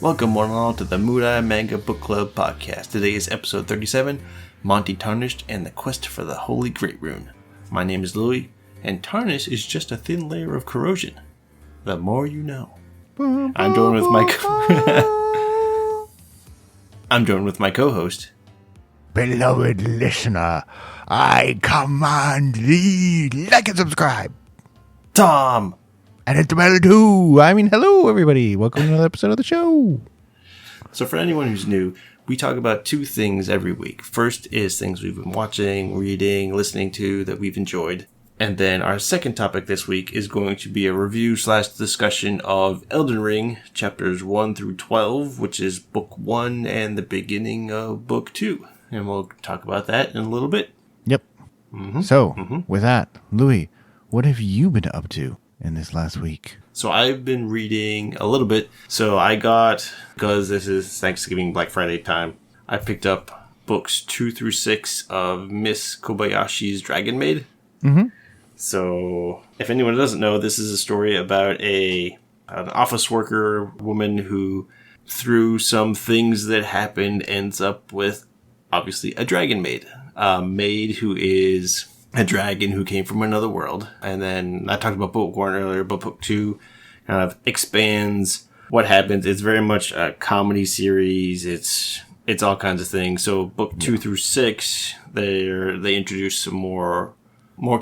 Welcome one and all to the Mudai Manga Book Club podcast. Today is episode 37, Monty, Tarnished, and the Quest for the Holy Great Rune. My name is Louie, and Tarnished is just a thin layer of corrosion. The more you know. I'm joined with my co-host. Beloved listener, I command thee, like and subscribe. Tom! And hit the bell too. Hello everybody. Welcome to another episode of the show. So for anyone who's new, we talk about two things every week. First is things we've been watching, reading, listening to that we've enjoyed. And then our second topic this week is going to be a review/discussion of Elden Ring, chapters 1 through 12, which is book 1 and the beginning of book 2. And we'll talk about that in a little bit. Yep. With that, Louie, what have you been up to in this last week? So I've been reading a little bit. So I got, because this is Thanksgiving, Black Friday time, I picked up books 2 through 6 of Miss Kobayashi's Dragon Maid. Mm-hmm. So if anyone doesn't know, this is a story about an office worker woman who, through some things that happened, ends up with, obviously, a dragon maid. A maid who is a dragon who came from another world. And then I talked about book 1 earlier, but book 2 kind of expands what happens. It's very much a comedy series. It's all kinds of things. So book 2 through 6, they introduce some more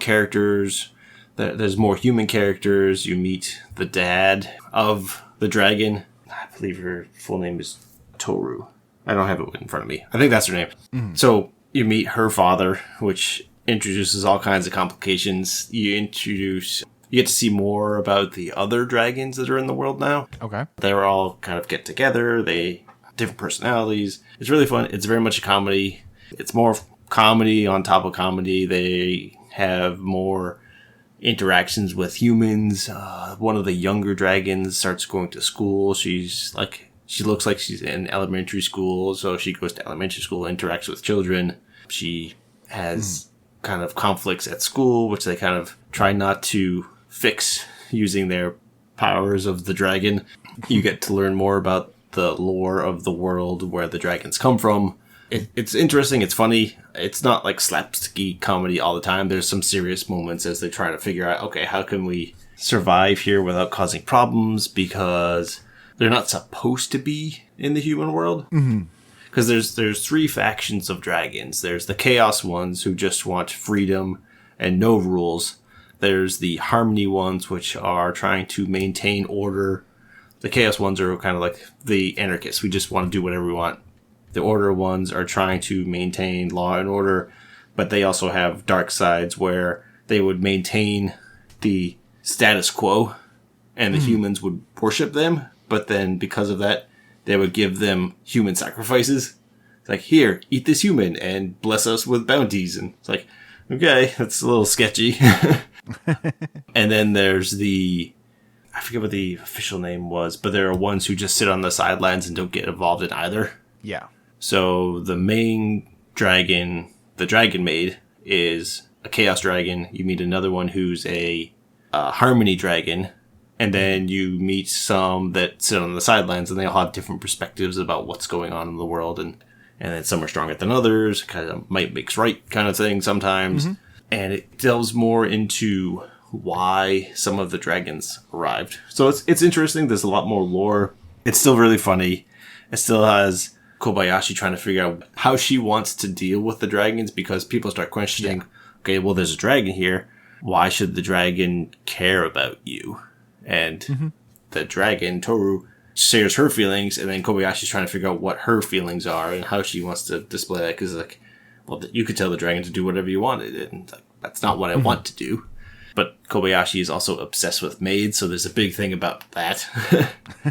characters. There's more human characters. You meet the dad of the dragon. I believe her full name is Toru. I don't have it in front of me. I think that's her name. Mm. So you meet her father, which introduces all kinds of complications. You get to see more about the other dragons that are in the world now. Okay. They're all kind of get together. They have different personalities. It's really fun. It's very much a comedy. It's more comedy on top of comedy. They have more interactions with humans. One of the younger dragons starts going to school. She looks like she's in elementary school, so she goes to elementary school, interacts with children. She has kind of conflicts at school, which they kind of try not to fix using their powers of the dragon. You get to learn more about the lore of the world where the dragons come from. It's interesting. It's funny. It's not like slapsticky comedy all the time. There's some serious moments as they try to figure out, okay, how can we survive here without causing problems? Because they're not supposed to be in the human world. Because there's 3 factions of dragons. There's the chaos ones who just want freedom and no rules. There's the harmony ones, which are trying to maintain order. The chaos ones are kind of like the anarchists. We just want to do whatever we want. The order ones are trying to maintain law and order, but they also have dark sides where they would maintain the status quo and the humans would worship them. But then because of that, they would give them human sacrifices. It's like, here, eat this human and bless us with bounties. And it's like, okay, that's a little sketchy. And then there's I forget what the official name was, but there are ones who just sit on the sidelines and don't get involved in either. Yeah. So the main dragon, the Dragon Maid, is a chaos dragon. You meet another one who's a harmony dragon. And then you meet some that sit on the sidelines, and they all have different perspectives about what's going on in the world. And then some are stronger than others, kind of might makes right kind of thing sometimes. Mm-hmm. And it delves more into why some of the dragons arrived. So it's interesting. There's a lot more lore. It's still really funny. It still has Kobayashi trying to figure out how she wants to deal with the dragons, because people start questioning, okay, well, there's a dragon here. Why should the dragon care about you? And the dragon, Toru, shares her feelings, and then Kobayashi's trying to figure out what her feelings are and how she wants to display that, because, like, well, you could tell the dragon to do whatever you wanted, and like, that's not what I want to do. But Kobayashi is also obsessed with maids, so there's a big thing about that.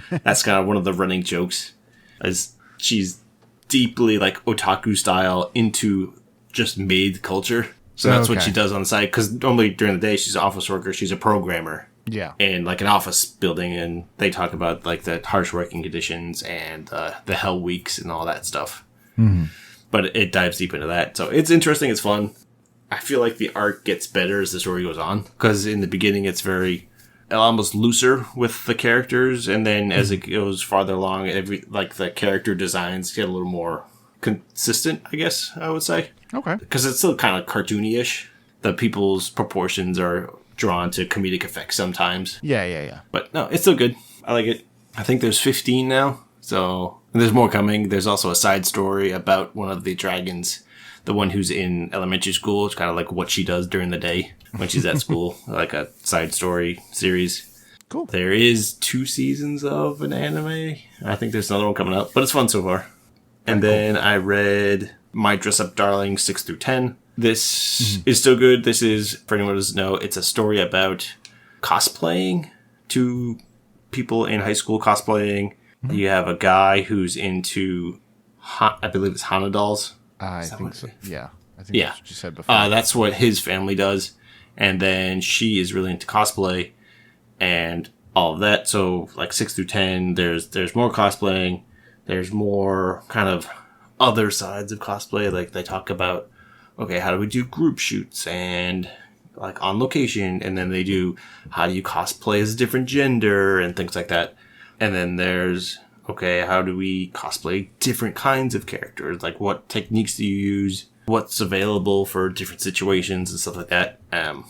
That's kind of one of the running jokes, as she's deeply, like, otaku style into just maid culture. So that's what she does on the side, because normally during the day she's an office worker, she's a programmer. Yeah. In like an office building, and they talk about like the harsh working conditions and the hell weeks and all that stuff. Mm-hmm. But it dives deep into that. So it's interesting, it's fun. I feel like the art gets better as the story goes on, because in the beginning it's very almost looser with the characters, and then as it goes farther along, the character designs get a little more consistent, I guess I would say. Okay. Because it's still kind of cartoony-ish. The people's proportions are drawn to comedic effects sometimes. Yeah. But no, it's still good. I like it. I think there's 15 now, so and there's more coming. There's also a side story about one of the dragons, the one who's in elementary school. It's kind of like what she does during the day when she's at school, like a side story series. Cool. There is 2 seasons of an anime. I think there's another one coming up, but it's fun so far. And then I read My Dress-Up Darling 6 through 10. This is still good. This is, for anyone who doesn't know, it's a story about cosplaying. 2 people in high school cosplaying. You have a guy who's into, I believe it's Hana dolls. I think so. Yeah. I think that's what you said before. That's what his family does. And then she is really into cosplay and all of that. So like 6 through 10, there's more cosplaying. There's more kind of other sides of cosplay. Like they talk about, okay, how do we do group shoots and like on location? And then they do, how do you cosplay as a different gender and things like that. And then there's, okay, how do we cosplay different kinds of characters? Like what techniques do you use? What's available for different situations and stuff like that. And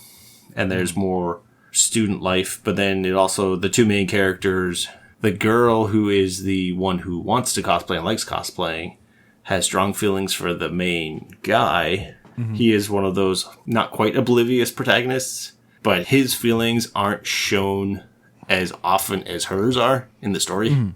there's more student life, but then it also, the 2 main characters, the girl who is the one who wants to cosplay and likes cosplaying has strong feelings for the main guy. He is one of those not quite oblivious protagonists, but his feelings aren't shown as often as hers are in the story.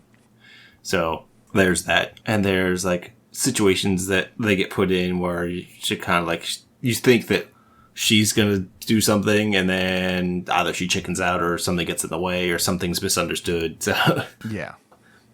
So there's that. And there's like situations that they get put in where you should kind of like, you think that she's going to do something and then either she chickens out or something gets in the way or something's misunderstood. So yeah.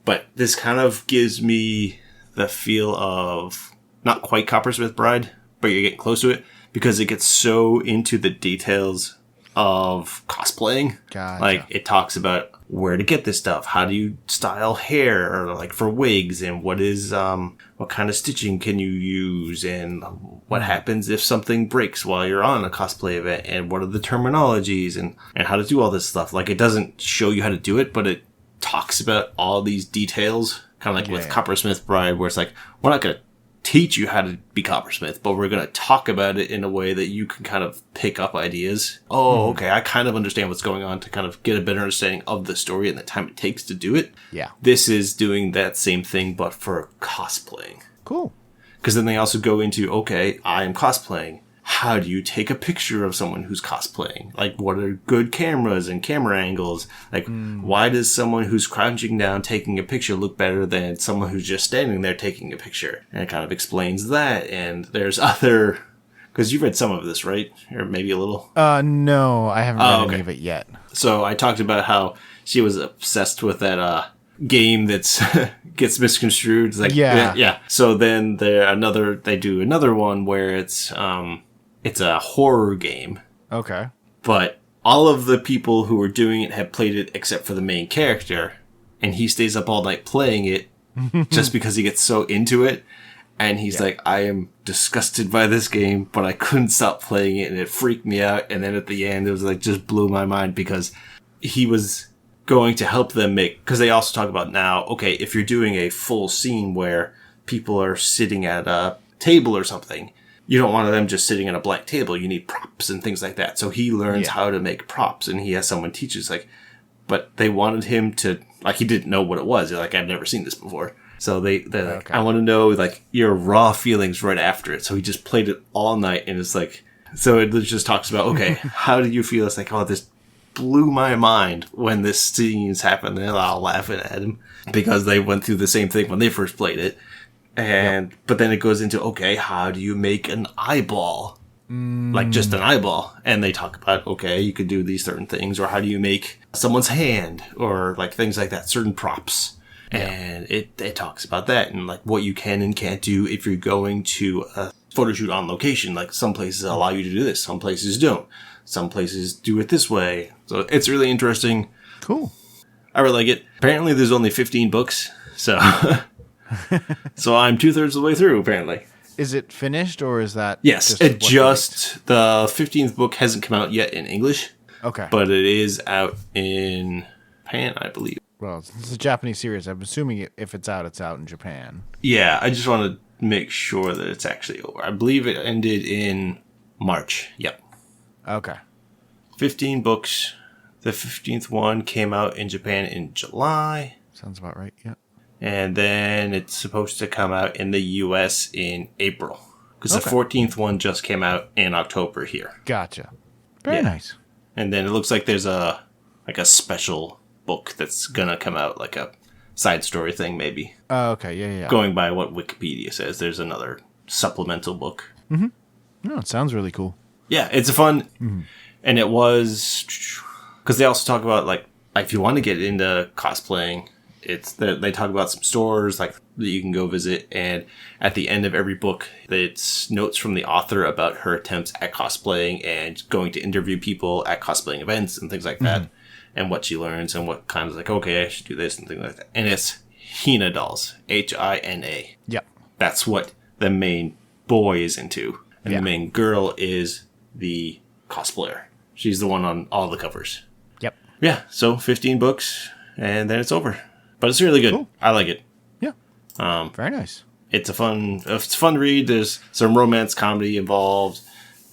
But this kind of gives me the feel of not quite Coppersmith Bride, but you're getting close to it because it gets so into the details of cosplaying. Gotcha. Like it talks about where to get this stuff, how do you style hair or like for wigs, and what is what kind of stitching can you use, and what happens if something breaks while you're on a cosplay event, and what are the terminologies and how to do all this stuff. Like it doesn't show you how to do it, but it talks about all these details, kind of like with Coppersmith Bride, where it's like, we're not going to teach you how to be Coppersmith, but we're going to talk about it in a way that you can kind of pick up ideas. Oh, okay, I kind of understand what's going on to kind of get a better understanding of the story and the time it takes to do it. Yeah. This is doing that same thing, but for cosplaying. Cool. Because then they also go into, okay, I am cosplaying. How do you take a picture of someone who's cosplaying? Like, what are good cameras and camera angles? Like, why does someone who's crouching down taking a picture look better than someone who's just standing there taking a picture? And it kind of explains that. And there's other... Because you've read some of this, right? Or maybe a little? No, I haven't read any of it yet. So I talked about how she was obsessed with that game that's gets misconstrued. It's like, yeah. So then they do another one where it's a horror game. Okay. But all of the people who are doing it have played it except for the main character, and he stays up all night playing it just because he gets so into it. And he's like, I am disgusted by this game, but I couldn't stop playing it, and it freaked me out. And then at the end, it was like, just blew my mind because he was going to help them because they also talk about now, okay, if you're doing a full scene where people are sitting at a table or something, you don't want them just sitting at a blank table. You need props and things like that. So he learns how to make props, and he has someone teaches, like, but they wanted him to, like, he didn't know what it was. They're like, I've never seen this before. So they're like, I want to know, like, your raw feelings right after it. So he just played it all night, and it's like, so it just talks about, okay, how do you feel? It's like, oh, this blew my mind when this scenes happened. And all laughing at him because they went through the same thing when they first played it. And but then it goes into, okay, how do you make an eyeball? Like just an eyeball. And they talk about, okay, you could do these certain things, or how do you make someone's hand, or like things like that, certain props. And it talks about that and like what you can and can't do if you're going to a photo shoot on location. Like some places allow you to do this, some places don't. Some places do it this way. So it's really interesting. Cool. I really like it. Apparently there's only 15 books, so so I'm 2/3 of the way through, apparently. Is it finished, or is that... Yes, the 15th book hasn't come out yet in English. Okay. But it is out in Japan, I believe. Well, it's a Japanese series. I'm assuming if it's out in Japan. Yeah, I just want to make sure that it's actually over. I believe it ended in March. Yep. Okay. 15 books. The 15th one came out in Japan in July. Sounds about right, yeah. And then it's supposed to come out in the US in April. Because the 14th one just came out in October here. Gotcha. Very nice. And then it looks like there's a special book that's gonna come out, like a side story thing, maybe. Oh, okay, yeah. Going by what Wikipedia says, there's another supplemental book. Mm-hmm. No, it sounds really cool. Yeah, it's a fun, and it was, because they also talk about, like, if you want to get into cosplaying, they talk about some stores, like, that you can go visit, and at the end of every book, it's notes from the author about her attempts at cosplaying and going to interview people at cosplaying events and things like that. And what she learns and what kind of like, okay, I should do this and things like that. And it's Hina dolls. Hina. Yep. That's what the main boy is into. And the main girl is the cosplayer. She's the one on all the covers. Yep. Yeah, so 15 books and then it's over. But it's really good. Cool. I like it. Yeah. Very nice. It's a fun read. There's some romance comedy involved.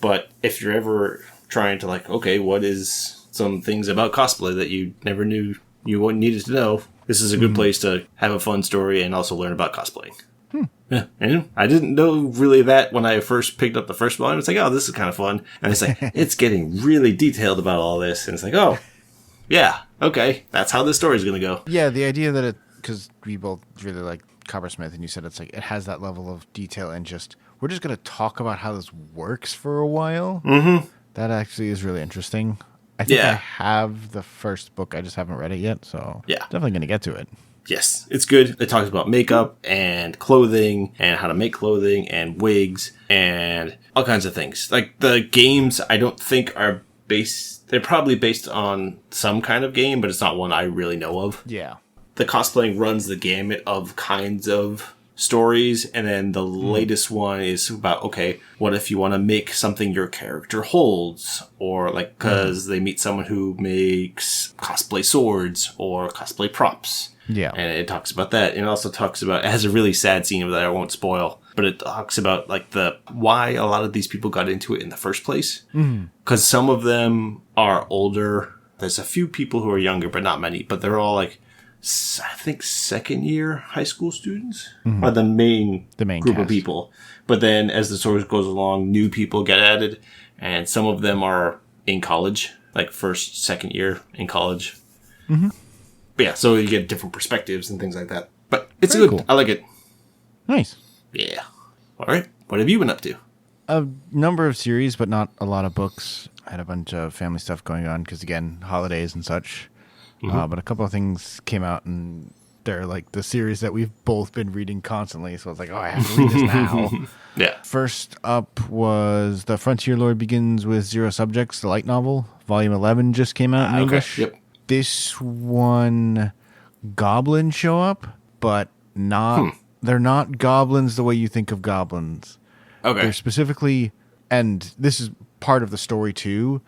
But if you're ever trying to like, okay, what is some things about cosplay that you never knew you needed to know, this is a good place to have a fun story and also learn about cosplaying. Yeah, and I didn't know really that when I first picked up the first volume. It's like, oh, this is kind of fun. And it's like, it's getting really detailed about all this. And it's like, oh, yeah, okay, that's how this story is going to go. Yeah, the idea that because we both really like Coppersmith, and you said it's like, it has that level of detail and just, we're just going to talk about how this works for a while. Mm-hmm. That actually is really interesting. I think I have the first book. I just haven't read it yet, so definitely going to get to it. Yes, it's good. It talks about makeup and clothing and how to make clothing and wigs and all kinds of things. Like the games, I don't think are based. They're probably based on some kind of game, but it's not one I really know of. Yeah. The cosplaying runs the gamut of kinds of stories, and then the latest one is about, okay, what if you want to make something your character holds, or like because they meet someone who makes cosplay swords or cosplay props. Yeah. And it talks about that. And it also talks about, it has a really sad scene that I won't spoil, but it talks about like why a lot of these people got into it in the first place. Because some of them are older. There's a few people who are younger, but not many, but they're all like, I think second year high school students are the main group of people. But then as the story goes along, new people get added, and some of them are in college, like first, second year in college. But yeah, so you get different perspectives and things like that. But it's very good. Cool. I like it. Nice. Yeah. All right. What have you been up to? A number of series, but not a lot of books. I had a bunch of family stuff going on because, again, holidays and such. But a couple of things came out, and they're like the series that we've both been reading constantly. So I was like, oh, I have to read this now. Yeah. First up was The Frontier Lord Begins with Zero Subjects, the light novel. Volume 11 just came out in English. Yep. This one, goblins show up, but not. They're not goblins the way you think of goblins. Okay. They're specifically, and this is part of the story too,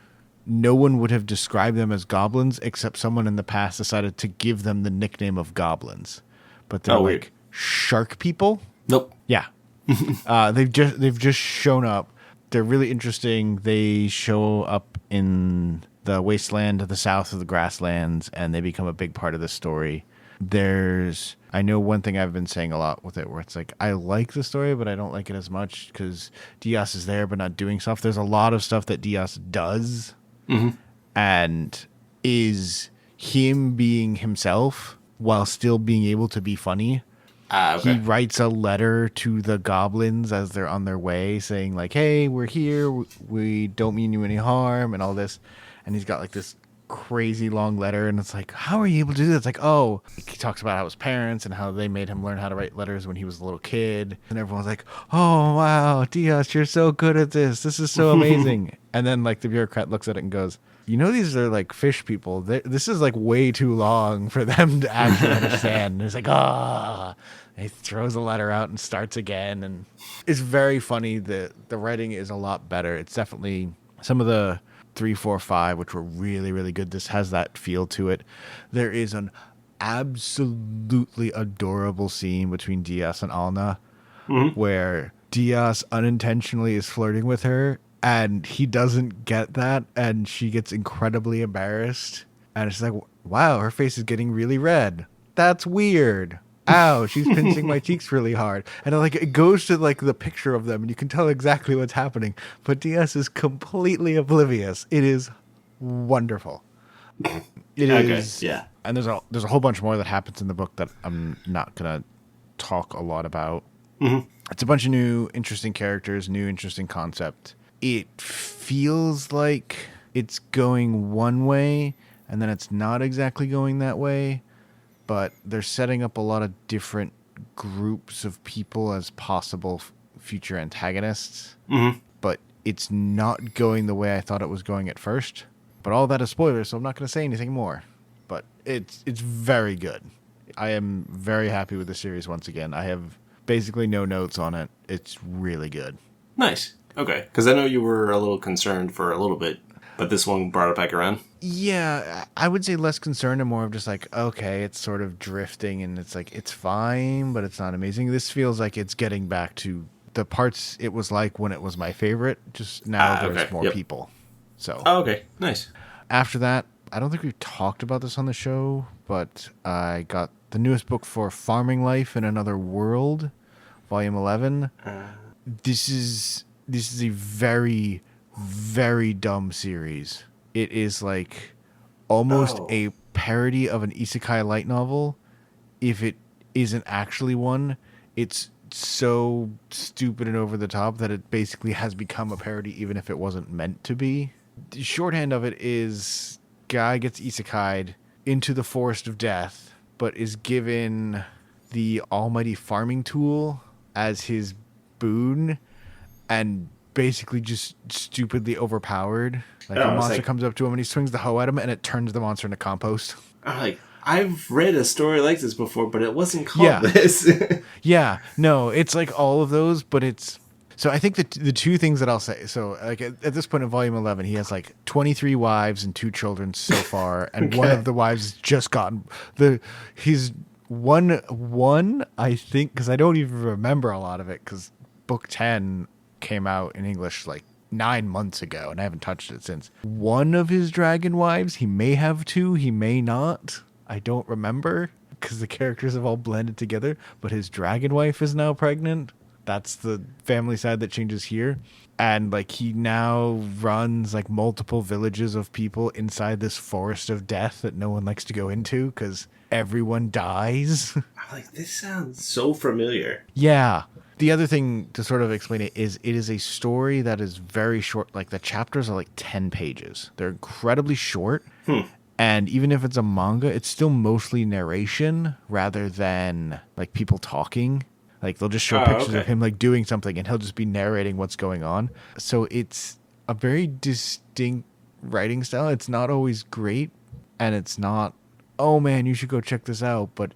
no one would have described them as goblins except someone in the past decided to give them the nickname of goblins. But they're like shark people. Nope. Yeah. They've just shown up. They're really interesting. They show up in the wasteland to the south of the grasslands, and they become a big part of the story. I know one thing I've been saying a lot with it, where it's like, I like the story, but I don't like it as much because Diaz is there, but not doing stuff. There's a lot of stuff that Diaz does, and is him being himself while still being able to be funny. Okay. He writes a letter to the goblins as they're on their way saying like, hey, we're here. We don't mean you any harm and all this. And he's got like this crazy long letter, and it's like, how are you able to do that? It's like, oh, he talks about how his parents and how they made him learn how to write letters when he was a little kid, and everyone's like, oh wow, Diaz, you're so good at this is so amazing. And then like the bureaucrat looks at it and goes, you know, these are like fish people, this is like way too long for them to actually understand. And it's like, he throws the letter out and starts again, and it's very funny. The writing is a lot better. It's definitely some of the 3, 4, 5, which were really, really good. This has that feel to it. There is an absolutely adorable scene between Diaz and Alna where Diaz unintentionally is flirting with her and he doesn't get that and she gets incredibly embarrassed and it's like, wow, her face is getting really red. That's weird. Ow, she's pinching my cheeks really hard. And it goes to the picture of them and you can tell exactly what's happening. But Diaz is completely oblivious. It is wonderful. It is. Yeah. And there's a whole bunch more that happens in the book that I'm not going to talk a lot about. It's a bunch of new, interesting characters, new, interesting concept. It feels like it's going one way, and then it's not exactly going that way. But they're setting up a lot of different groups of people as possible future antagonists. But it's not going the way I thought it was going at first. But all that is spoilers, so I'm not going to say anything more. But it's very good. I am very happy with the series once again. I have basically no notes on it. It's really good. Nice. Okay. Because I know you were a little concerned for a little bit, but this one brought it back around. Yeah, I would say less concerned and more of just okay, it's sort of drifting and it's fine, but it's not amazing. This feels like it's getting back to the parts it was like when it was my favorite. Just now there's more people. So. Oh, okay. Nice. After that, I don't think we've talked about this on the show, but I got the newest book for Farming Life in Another World, Volume 11. This is a very, very dumb series. It is almost a parody of an isekai light novel. If it isn't actually one, it's so stupid and over the top that it basically has become a parody even if it wasn't meant to be. The shorthand of it is guy gets isekai'd into the forest of death, but is given the almighty farming tool as his boon and basically just stupidly overpowered. A monster comes up to him and he swings the hoe at him and it turns the monster into compost. I've read a story like this before, but it wasn't called this. Yeah, no, it's all of those, but it's... So I think the two things that I'll say, so at this point in Volume 11, he has 23 wives and 2 children so far, and one of the wives has just gotten he's one I think, because I don't even remember a lot of it, because book 10 came out in English 9 months ago, and I haven't touched it since. One of his dragon wives, he may have 2, he may not. I don't remember, because the characters have all blended together, but his dragon wife is now pregnant. That's the family side that changes here. And he now runs multiple villages of people inside this forest of death that no one likes to go into because everyone dies. This sounds so familiar. Yeah. The other thing to sort of explain it is a story that is very short. The chapters are 10 pages. They're incredibly short. And even if it's a manga, it's still mostly narration rather than people talking. They'll just show pictures of him doing something and he'll just be narrating what's going on. So it's a very distinct writing style. It's not always great and it's not, oh man, you should go check this out. But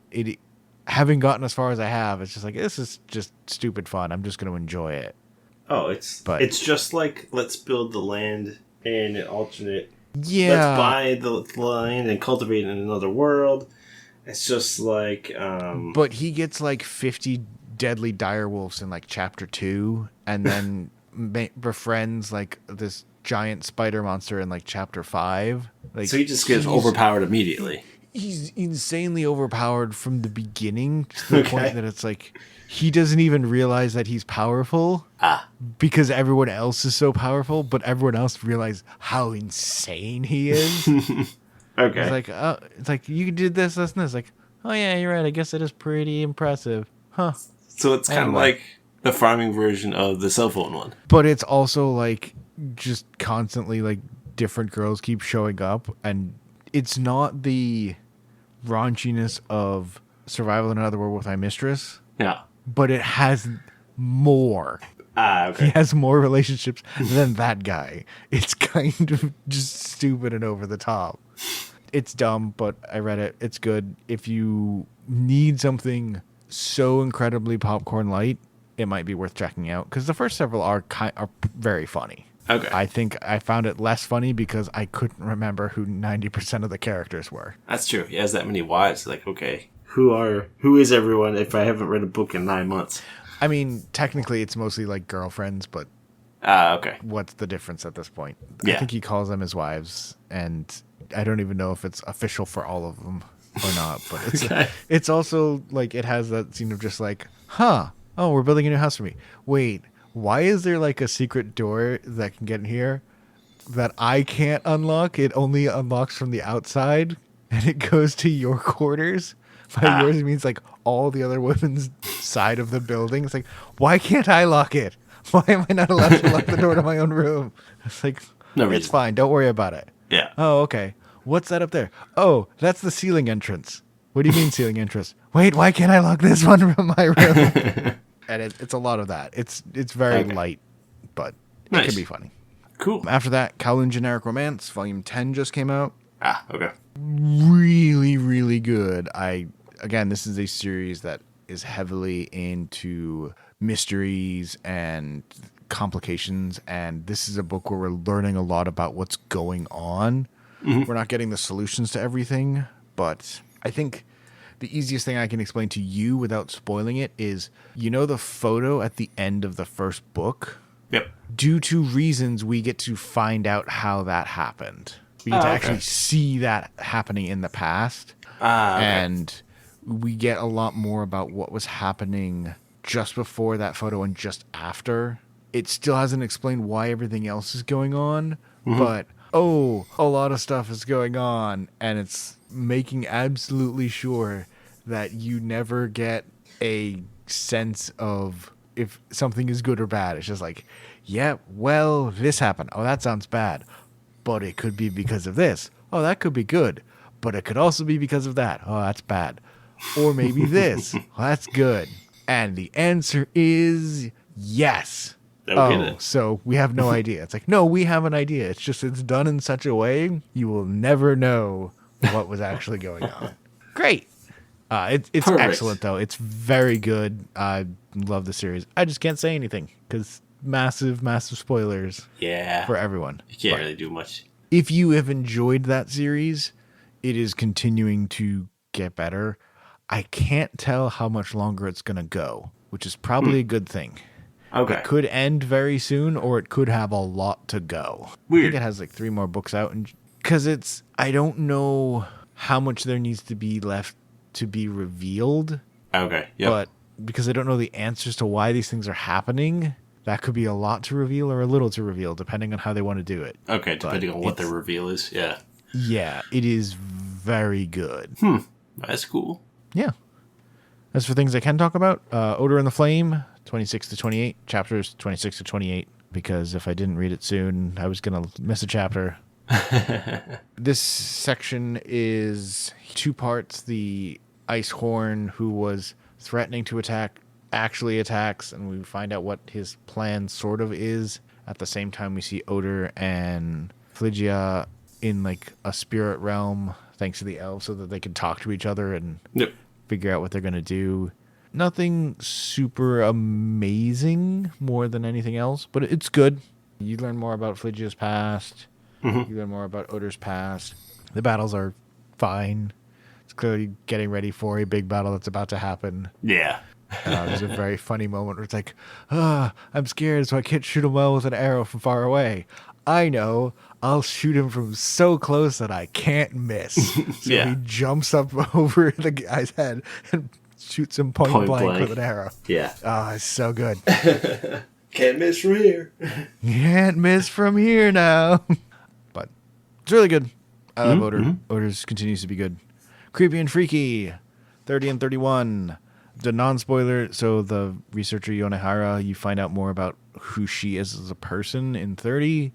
having gotten as far as I have, it's just this is just stupid fun. I'm just going to enjoy it. Oh, it's just let's build the land in an alternate. Yeah. Let's buy the land and cultivate it in another world. It's just But he gets 50 deadly direwolves in chapter 2 and then befriends this giant spider monster in chapter 5. So he just gets overpowered immediately. He's insanely overpowered from the beginning to the point that it's he doesn't even realize that he's powerful because everyone else is so powerful, but everyone else realizes how insane he is. Okay. It's you did this, and this. Oh yeah, you're right. I guess it is pretty impressive. Huh. So it's kind of like the farming version of the cell phone one. But it's also just constantly different girls keep showing up, and it's not the raunchiness of Survival in Another World with My Mistress. Yeah. But it has more. Okay. He has more relationships than that guy. It's kind of just stupid and over the top. It's dumb, but I read it. It's good. If you need something so incredibly popcorn light, it might be worth checking out because the first several are very funny. Okay. I think I found it less funny because I couldn't remember who 90% of the characters were. That's true. He has that many wives. Like, okay, who is everyone if I haven't read a book in 9 months? I mean, technically it's mostly like girlfriends, but Okay. what's the difference at this point? Yeah. I think he calls them his wives, and I don't even know if it's official for all of them or not, but it's Okay. it's also like it has that scene of just like, oh, we're building a new house for me. Wait, why is there like a secret door that can get in here that I can't unlock? It only unlocks from the outside, and it goes to your quarters. By yours, it means like all the other women's side of the building. It's like, why can't I lock it? Why am I not allowed to lock the door to my own room? It's like, No it's reason. fine. Don't worry about it. Yeah. Oh, okay. What's that up there? Oh, that's the ceiling entrance. What do you mean ceiling entrance? Wait, why can't I lock this one from my room? And it's a lot of that. It's very light, but it Nice. can be funny. Cool. After that, Kowloon Generic Romance, Volume 10 just came out. Okay. Really, really good. Again, this is a series that is heavily into mysteries and complications, and this is a book where we're learning a lot about what's going on. We're not getting the solutions to everything, but I think the easiest thing I can explain to you without spoiling it is, you know, the photo at the end of the first book? Yep. Due to reasons, we get to find out how that happened. We get to actually see that happening in the past. Okay. And we get a lot more about what was happening just before that photo and just after. It still hasn't explained why everything else is going on, but a lot of stuff is going on, and it's making absolutely sure that you never get a sense of if something is good or bad. It's just like, yeah, well, this happened. Oh, that sounds bad. But it could be because of this. Oh, that could be good. But it could also be because of that. Oh, that's bad. Or maybe this. Well, that's good. And the answer is yes. Okay, then. So we have no idea. It's like, no, we have an idea. It's just it's done in such a way you will never know what was actually going on. Great. It's Perfect. excellent, though. It's very good. I love the series. I just can't say anything because massive spoilers Yeah. for everyone. You can't But really do much. if you have enjoyed that series, it is continuing to get better. I can't tell how much longer it's going to go, which is probably a good thing. Okay. It could end very soon, or it could have a lot to go. Weird. I think it has like 3 more books out, and because I don't know how much there needs to be left to be revealed. Okay. Yep. But because I don't know the answers to why these things are happening, that could be a lot to reveal or a little to reveal, depending on how they want to do it. Okay, depending on what the reveal is. Yeah. Yeah, it is very good. That's cool. Yeah. As for things I can talk about, Odor in the Flame, 26 to 28, chapters 26 to 28, because if I didn't read it soon, I was going to miss a chapter. This section is 2 parts. The Ice Horn, who was threatening to attack, actually attacks, and we find out what his plan sort of is. At the same time, we see Odor and Phlygia in like a spirit realm, thanks to the elves, so that they can talk to each other and figure out what they're going to do. Nothing super amazing more than anything else, but it's good. You learn more about Phlygia's past. You learn more about Odor's past. The battles are fine. It's clearly getting ready for a big battle that's about to happen. Yeah. There's a very funny moment where it's like, I'm scared, so I can't shoot him well with an arrow from far away. I know. I'll shoot him from so close that I can't miss. So he jumps up over the guy's head and shoots him point blank with an arrow. Yeah. Oh, it's so good. Can't miss from here. Can't miss from here now. But it's really good. I love Odor. Odor's continues to be good. Creepy and Freaky, 30 and 31. The non-spoiler, so the researcher Yonehara, you find out more about who she is as a person in 30.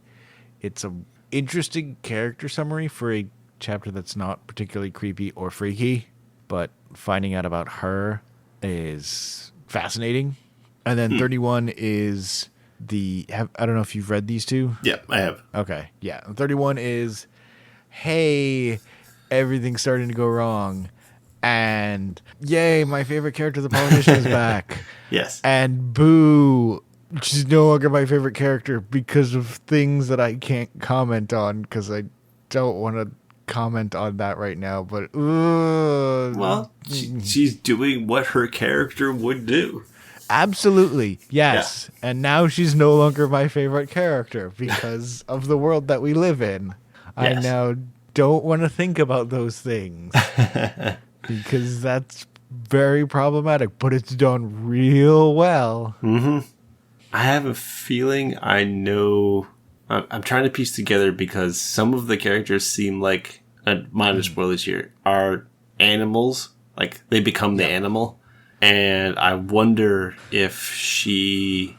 It's a interesting character summary for a chapter that's not particularly creepy or freaky, but finding out about her is fascinating. And then 31 is I don't know if you've read these two. Yeah, I have. Okay, yeah. 31 is, hey, everything's starting to go wrong. And yay, my favorite character, the politician, is back. Yes. And boo, She's no longer my favorite character because of things that I can't comment on because I don't want to comment on that right now. But Well, she's doing what her character would do. absolutely, yes. Yeah. And now she's no longer my favorite character because of the world that we live in. Yes. I now don't want to think about those things because that's very problematic, but it's done real well. Mm-hmm. I have a feeling I know. I'm trying to piece together because some of the characters seem like, minor spoilers here, are animals. Like, they become the animal. And I wonder if she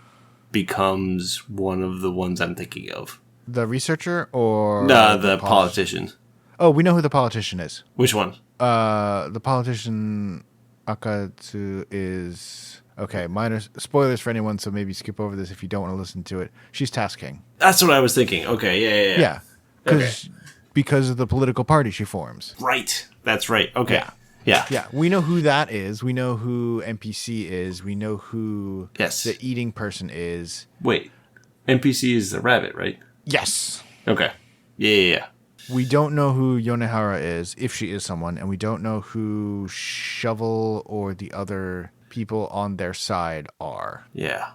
becomes one of the ones I'm thinking of. The researcher or... No, the politician. Oh, we know who the politician is. Which one? The politician Akatsu is... Okay, minor spoilers for anyone, so maybe skip over this if you don't want to listen to it. She's Task King. That's what I was thinking. Okay, yeah. Because of the political party she forms. Right. That's right. Okay. Yeah. We know who that is. We know who NPC is. We know who the eating person is. Wait. NPC is the rabbit, right? Yes. Okay. Yeah. We don't know who Yonehara is, if she is someone, and we don't know who Shovel or the other people on their side are. Yeah.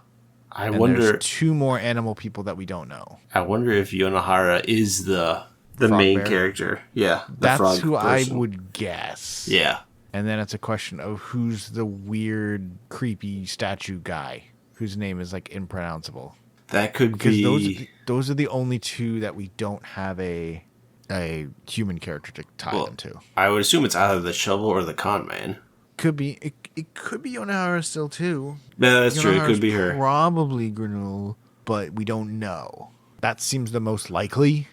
I and wonder... There's 2 more animal people that we don't know. I wonder if Yonehara is the main character. Yeah. That's who person. I would guess. Yeah. And then it's a question of who's the weird, creepy statue guy whose name is like impronounceable. That could be... Those are the only 2 that we don't have a human character to tie them to. I would assume it's either the shovel or the con man. Could be. It could be Yonehara still, too. Yeah, that's true. It could be her. Probably Granul, but we don't know. That seems the most likely,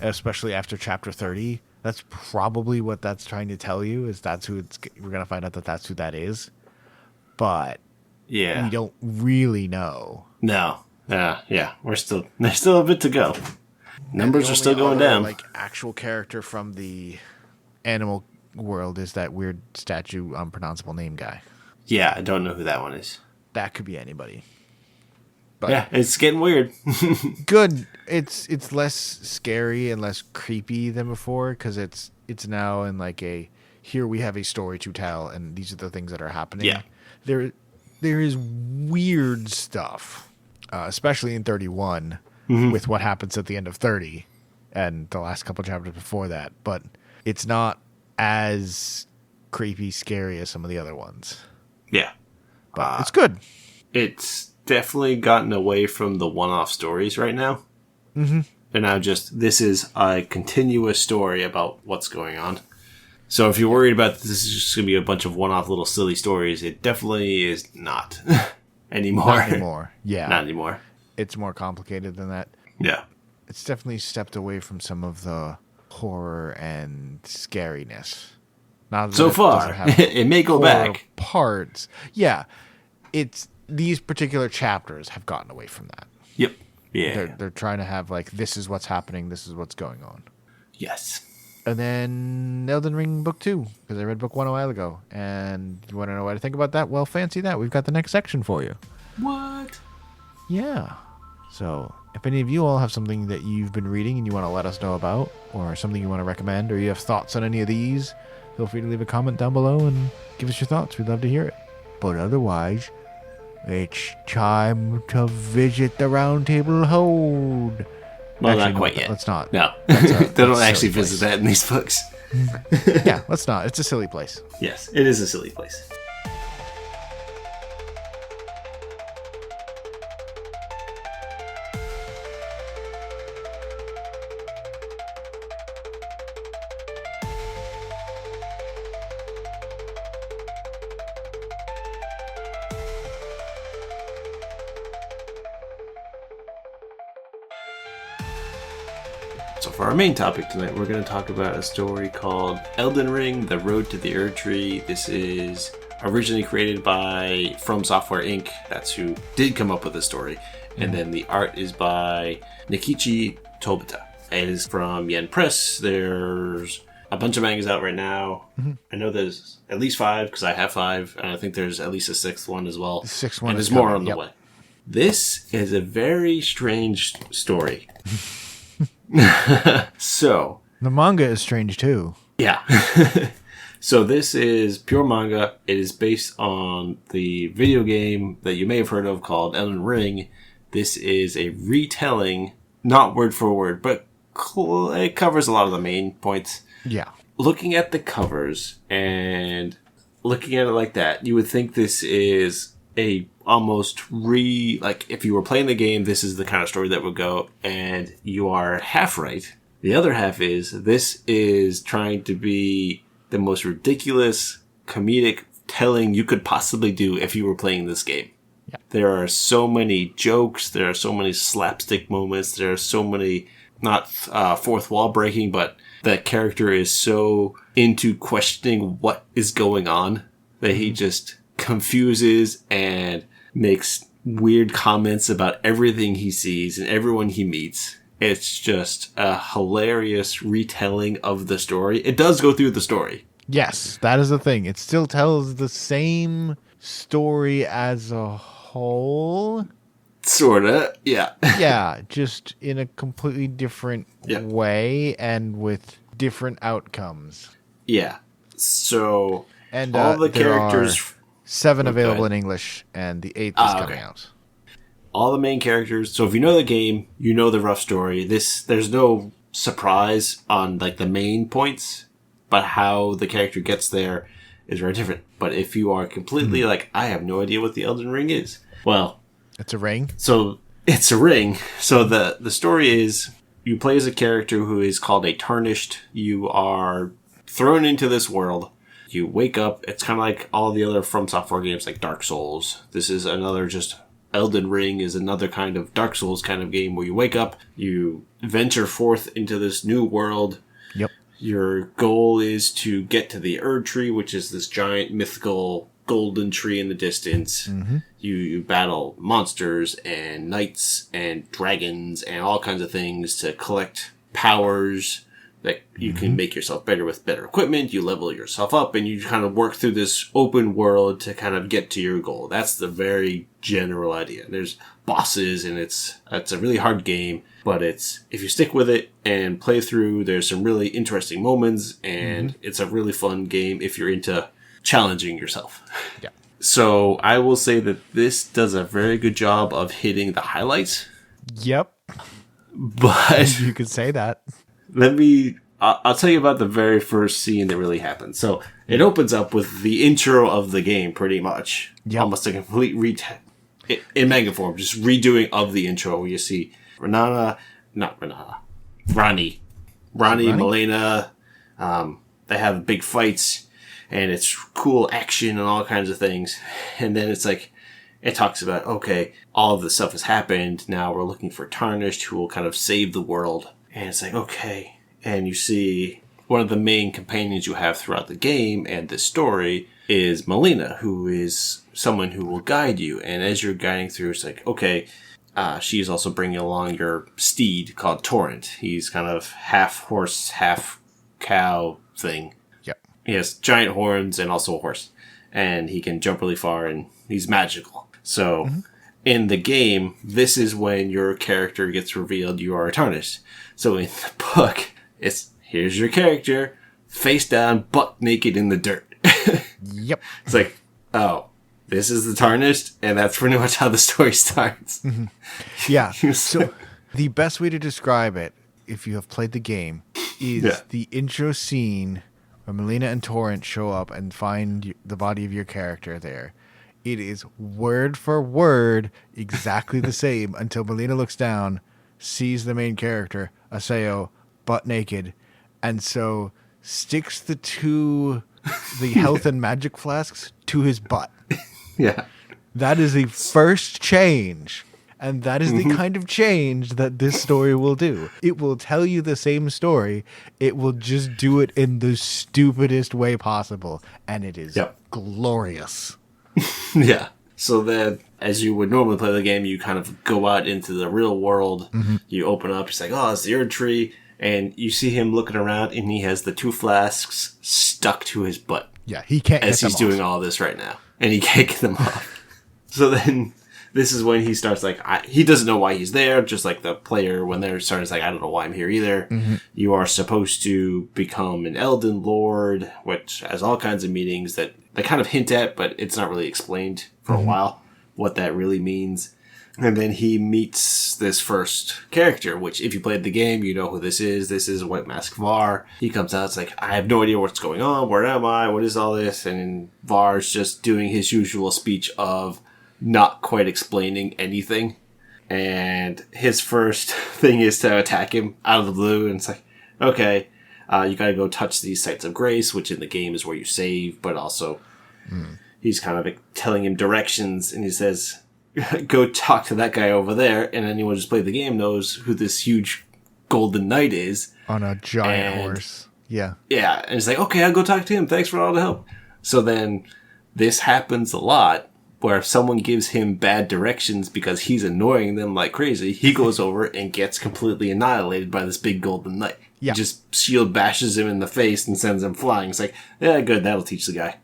especially after Chapter 30. That's probably what that's trying to tell you, is that's who we're going to find out that that's who that is. But we don't really know. No. Yeah. There's still a bit to go. Numbers are still going down. Like actual character from the animal world is that weird statue unpronounceable name guy. Yeah, I don't know who that one is. That could be anybody. But yeah, it's getting weird. Good. It's less scary and less creepy than before because it's now in like a here we have a story to tell and these are the things that are happening. Yeah. There is weird stuff, especially in 31 with what happens at the end of 30 and the last couple chapters before that. But it's not as creepy, scary as some of the other ones. Yeah. But it's good. It's definitely gotten away from the one-off stories right now. Mm-hmm. And now this is a continuous story about what's going on. So if you're worried about this is just going to be a bunch of one-off little silly stories, it definitely is not anymore. Not anymore. Yeah. Not anymore. It's more complicated than that. Yeah. It's definitely stepped away from some of the horror and scariness. Not so far, it may go back. Parts. Yeah. It's these particular chapters have gotten away from that. Yep. Yeah. They're trying to have like this is what's happening, this is what's going on. Yes. And then Elden Ring Book 2, because I read Book 1 a while ago. And you want to know what I think about that? Well, fancy that. We've got the next section for you. What? Yeah. So, if any of you all have something that you've been reading and you want to let us know about, or something you want to recommend, or you have thoughts on any of these, feel free to leave a comment down below and give us your thoughts. We'd love to hear it. But otherwise, it's time to visit the Round Table Hold. Well, actually, not quite yet. Let's not. No. They don't actually visit that in these books. Yeah, let's not. It's a silly place. Yes, it is a silly place. So for our main topic tonight, we're going to talk about a story called Elden Ring, The Road to the Erdtree. This is originally created by FromSoftware Inc. That's who did come up with the story. And then the art is by Nikiichi Tobita. It is from Yen Press. There's a bunch of mangas out right now. Mm-hmm. I know there's at least 5 because I have 5. And I think there's at least a 6th one as well. The 6th one and there's more on the way. This is a very strange story. So... The manga is strange, too. Yeah. So this is pure manga. It is based on the video game that you may have heard of called Elden Ring. This is a retelling, not word for word, but it covers a lot of the main points. Yeah. Looking at the covers and looking at it like that, you would think this is a almost like if you were playing the game, this is the kind of story that would go, and you are half right. The other half is this is trying to be the most ridiculous comedic telling you could possibly do if you were playing this game. Yeah. There are so many jokes. There are so many slapstick moments. There are so many, not fourth wall breaking, but the character is so into questioning what is going on that he just confuses and makes weird comments about everything he sees and everyone he meets. It's just a hilarious retelling of the story. It does go through the story. Yes, that is the thing. It still tells the same story as a whole. Sorta, yeah. Yeah, just in a completely different way and with different outcomes. Yeah. So, and all the characters... There are 7 available in English, and the 8th is coming out. All the main characters. So if you know the game, you know the rough story. There's no surprise on like the main points, but how the character gets there is very different. But if you are completely like, I have no idea what the Elden Ring is. Well, it's a ring. So it's a ring. So the story is you play as a character who is called a Tarnished. You are thrown into this world. You wake up. It's kind of like all the other FromSoftware games like Dark Souls. This is another just... Elden Ring is another kind of Dark Souls kind of game where you wake up, you venture forth into this new world. Yep. Your goal is to get to the Erdtree, which is this giant mythical golden tree in the distance. Mm-hmm. You battle monsters and knights and dragons and all kinds of things to collect powers that you can make yourself better with better equipment. You level yourself up and you kind of work through this open world to kind of get to your goal. That's the very general idea. There's bosses and it's a really hard game, but if you stick with it and play through, there's some really interesting moments and it's a really fun game if you're into challenging yourself. Yeah. So I will say that this does a very good job of hitting the highlights. Yep. But you could say that. I'll tell you about the very first scene that really happened. So it opens up with the intro of the game, pretty much. Yep. Almost a complete in manga form, just redoing of the intro where you see Ranni, Milena. They have big fights and it's cool action and all kinds of things. And then it's like, it talks about, okay, all of this stuff has happened. Now we're looking for Tarnished who will kind of save the world. And it's like, okay. And you see one of the main companions you have throughout the game and this story is Milena, who is someone who will guide you. And as you're guiding through, it's like, okay, she's also bringing along your steed called Torrent. He's kind of half horse, half cow thing. Yep. He has giant horns and also a horse. And he can jump really far and he's magical. So in the game, this is when your character gets revealed you are Tarnished. So in the book, here's your character, face down, butt naked in the dirt. Yep. It's like, oh, this is the Tarnished, and that's pretty much how the story starts. Mm-hmm. Yeah. So the best way to describe it, if you have played the game, is the intro scene where Milena and Torrent show up and find the body of your character there. It is word for word exactly the same until Milena looks down, sees the main character, Aseo, butt naked, and so sticks the health and magic flasks to his butt. Yeah. That is the first change. And that is the kind of change that this story will do. It will tell you the same story. It will just do it in the stupidest way possible. And it is glorious. Yeah. So then, as you would normally play the game, you kind of go out into the real world. You open up, it's like, oh, it's the Erdtree. And you see him looking around, and he has the 2 flasks stuck to his butt. Yeah, he can't get them off. As he's doing all this right now. And he can't get them off. So then this is when he starts like, he doesn't know why he's there. Just like the player, when they're starting, like, I don't know why I'm here either. Mm-hmm. You are supposed to become an Elden Lord, which has all kinds of meanings that they kind of hint at, but it's not really explained for a while what that really means. And then he meets this first character, which if you played the game, you know who this is. This is White Mask Var. He comes out, it's like, I have no idea what's going on. Where am I? What is all this? And Var's just doing his usual speech of not quite explaining anything. And his first thing is to attack him out of the blue. And it's like, okay, you gotta go touch these sites of grace, which in the game is where you save, but also he's kind of like telling him directions. And he says, go talk to that guy over there, and anyone who's played the game knows who this huge golden knight is. On a giant horse. Yeah. Yeah, and it's like, okay, I'll go talk to him. Thanks for all the help. So then this happens a lot, where if someone gives him bad directions because he's annoying them like crazy, he goes over and gets completely annihilated by this big golden knight. Yeah. He just shield bashes him in the face and sends him flying. It's like, yeah, good, that'll teach the guy.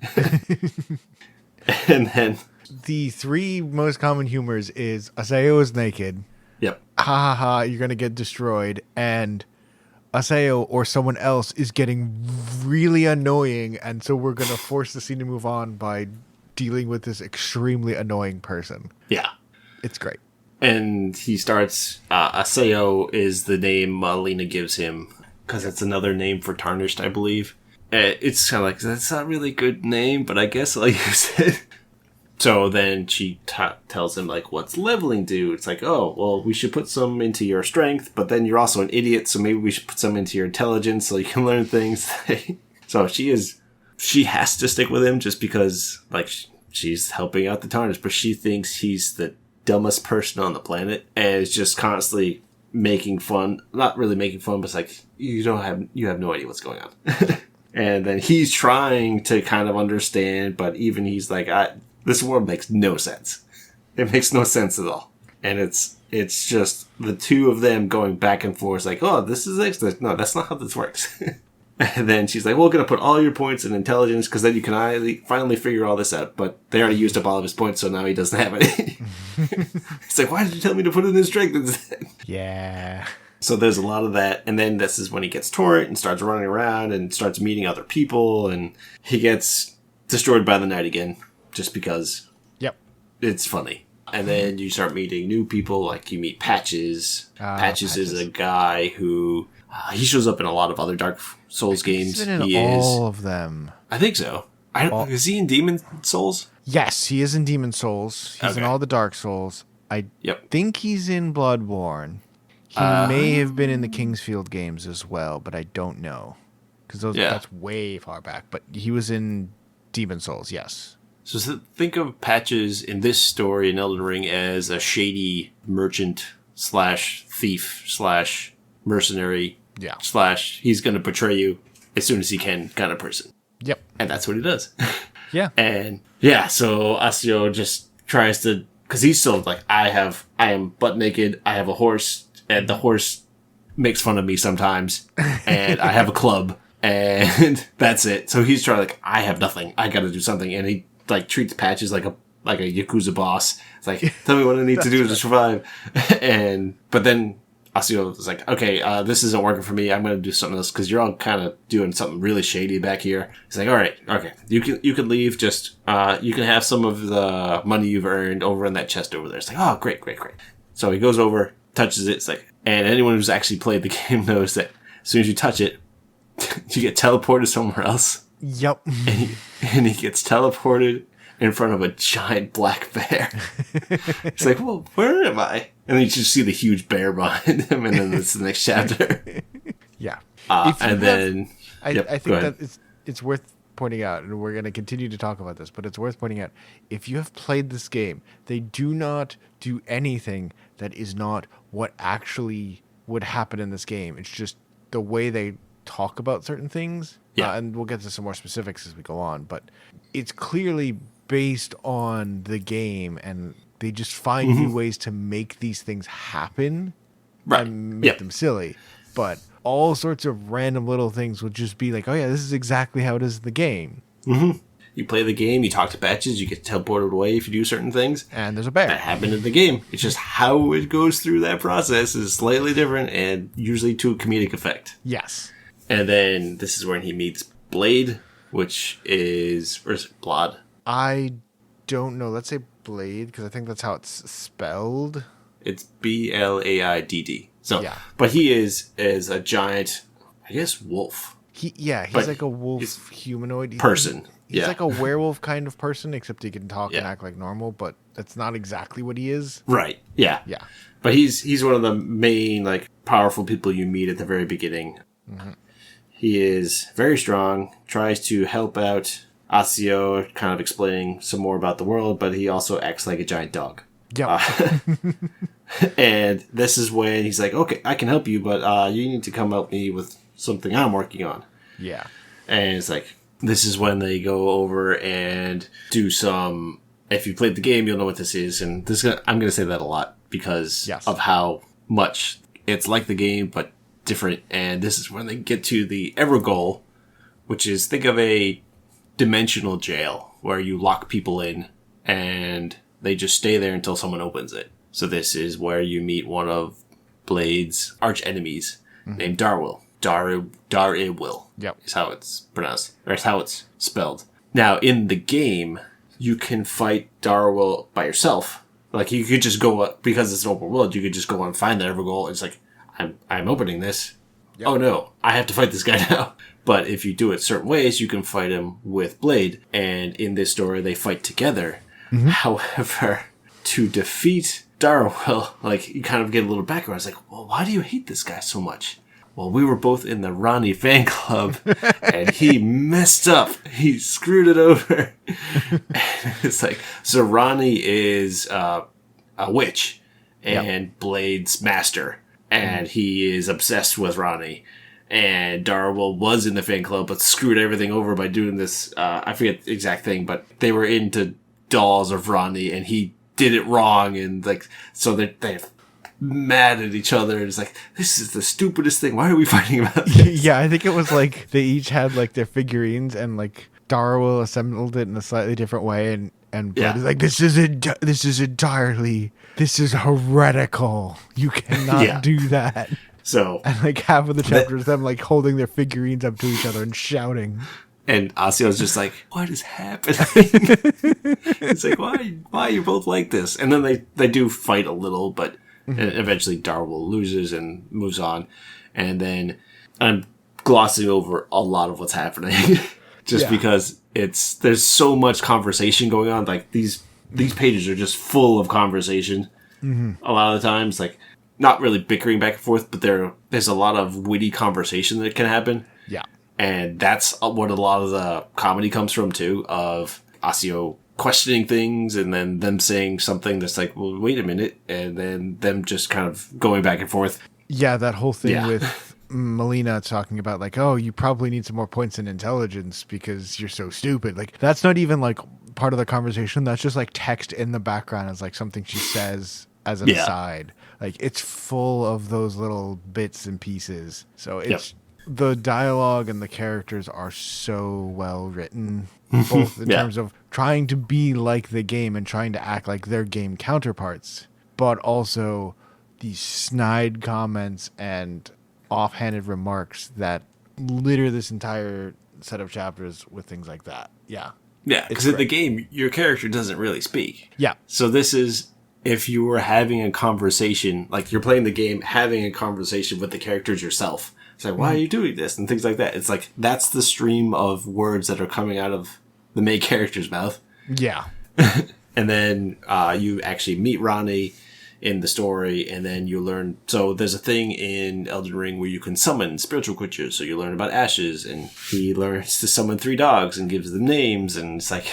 And then... The three most common humors is Aseo is naked. Yep. Ha ha ha, you're going to get destroyed. And Aseo or someone else is getting really annoying. And so we're going to force the scene to move on by dealing with this extremely annoying person. Yeah. It's great. And he starts, Aseo is the name Lena gives him, because it's another name for Tarnished, I believe. It's kind of like, that's not really a good name, but I guess I'll use it. So then she tells him, like, what's leveling do? It's like, oh, well, we should put some into your strength, but then you're also an idiot, so maybe we should put some into your intelligence so you can learn things. So she has to stick with him just because, like, she's helping out the Tarnished, but she thinks he's the dumbest person on the planet and is just constantly making fun. Not really making fun, but it's like, you have no idea what's going on. And then he's trying to kind of understand, but even he's like, this world makes no sense. It makes no sense at all. And it's just the two of them going back and forth like, oh, this is excellent. No, that's not how this works. And then she's like, well, we're going to put all your points in intelligence because then you can finally figure all this out. But they already used up all of his points, so now he doesn't have any. It's like, why did you tell me to put it in strength instead? Yeah. So there's a lot of that. And then this is when he gets torrent and starts running around and starts meeting other people. And he gets destroyed by the night again. Just because it's funny. And then you start meeting new people, like you meet Patches. Patches is a guy who, he shows up in a lot of other Dark Souls games. He's been in all of them. I think so. Is he in Demon Souls? Yes, he is in Demon Souls. He's in all the Dark Souls. I think he's in Bloodborne. He may have been in the Kingsfield games as well, but I don't know. Because that's way far back. But he was in Demon Souls, yes. So think of Patches in this story in Elden Ring as a shady merchant / thief / mercenary / he's going to betray you as soon as he can kind of person. Yep. And that's what he does. Yeah. And so Asio just tries to, because he's still like, I am butt naked, I have a horse, and the horse makes fun of me sometimes, and I have a club, and that's it. So he's trying like, I have nothing, I got to do something, and he like treats Patches like a Yakuza boss. It's like, tell me what I need to do to survive. But then Asio is like, okay, this isn't working for me. I'm going to do something else because you're all kind of doing something really shady back here. He's like, all right, okay, you can leave. Just you can have some of the money you've earned over in that chest over there. It's like, oh, great. So he goes over, touches it. It's like, and anyone who's actually played the game knows that as soon as you touch it, you get teleported somewhere else. Yep. And he gets teleported in front of a giant black bear. He's like, well, where am I? And then you just see the huge bear behind him, and then it's the next chapter. Yeah. I think that it's worth pointing out, and we're going to continue to talk about this, but it's worth pointing out, if you have played this game, they do not do anything that is not what actually would happen in this game. It's just the way they talk about certain things. Yeah. And we'll get to some more specifics as we go on, but it's clearly based on the game, and they just find new ways to make these things happen and make them silly. But all sorts of random little things would just be like, oh yeah, this is exactly how it is in the game. Mm-hmm. You play the game, you talk to batches, you get teleported away if you do certain things. And there's a bear. That happened in the game. It's just how it goes through that process is slightly different and usually to a comedic effect. Yes. And then this is when he meets Blade, which is... Or is it Blad? I don't know. Let's say Blade, because I think that's how it's spelled. It's Blaidd. So, yeah. But he is a giant, I guess, wolf. He's like a wolf humanoid person. He's like a werewolf kind of person, except he can talk and act like normal, but that's not exactly what he is. Right. Yeah. Yeah. But he's one of the main, like, powerful people you meet at the very beginning. Mm-hmm. He is very strong, tries to help out Asio, kind of explaining some more about the world, but he also acts like a giant dog. Yeah. And this is when he's like, okay, I can help you, but you need to come help me with something I'm working on. Yeah. And it's like, this is when they go over and do some... If you played the game, you'll know what this is. And I'm going to say that a lot because of how much it's like the game, but different. And this is when they get to the Evergoal, which is, think of a dimensional jail where you lock people in and they just stay there until someone opens it. So this is where you meet one of Blade's arch enemies named Darwill. Darwill is how it's pronounced, or it's how it's spelled. Now, in the game, you can fight Darwill by yourself. Like, you could just go up, because it's an open world, you could just go and find the Evergoal. It's like, I'm opening this. Yep. Oh no, I have to fight this guy now. But if you do it certain ways, you can fight him with Blade. And in this story, they fight together. Mm-hmm. However, to defeat Darwill, like, you kind of get a little background. It's like, well, why do you hate this guy so much? Well, we were both in the Ranni fan club, and he messed up. He screwed it over. It's like, so Ranni is a witch and Blade's master, and he is obsessed with Ranni. And Darwill was in the fan club, but screwed everything over by doing this. I forget the exact thing, but they were into dolls of Ranni, and he did it wrong, and like, so they're mad at each other. And it's like, this is the stupidest thing. Why are we fighting about this? Yeah, I think it was like they each had like their figurines, and like Darwill assembled it in a slightly different way, and Blade is like, this is heretical. You cannot do that. So, and like half of the chapter is them like holding their figurines up to each other and shouting. And Asio's just like, what is happening? It's like, why are you both like this? And then they do fight a little, but eventually Darwill loses and moves on. And then I'm glossing over a lot of what's happening just because there's so much conversation going on. Like, these pages are just full of conversation a lot of the times. Like, not really bickering back and forth, but there's a lot of witty conversation that can happen. Yeah. And that's what a lot of the comedy comes from, too, of Asio questioning things and then them saying something that's like, well, wait a minute, and then them just kind of going back and forth. Yeah, that whole thing with Melina talking about, like, oh, you probably need some more points in intelligence because you're so stupid. Like, that's not even, like, part of the conversation. That's just, like, text in the background as, like, something she says as an aside. Like, it's full of those little bits and pieces. So it's... The dialogue and the characters are so well written, both in terms of trying to be like the game and trying to act like their game counterparts, but also these snide comments and offhanded remarks that litter this entire set of chapters with things like that. Yeah. Yeah, because in the game, your character doesn't really speak. Yeah. So this is, if you were having a conversation, like you're playing the game, having a conversation with the characters yourself. It's like, why are you doing this? And things like that. It's like, that's the stream of words that are coming out of the main character's mouth. Yeah. And then you actually meet Ranni in the story, and then you learn... So there's a thing in Elden Ring where you can summon spiritual creatures. So you learn about ashes, and he learns to summon 3 dogs and gives them names, and it's like...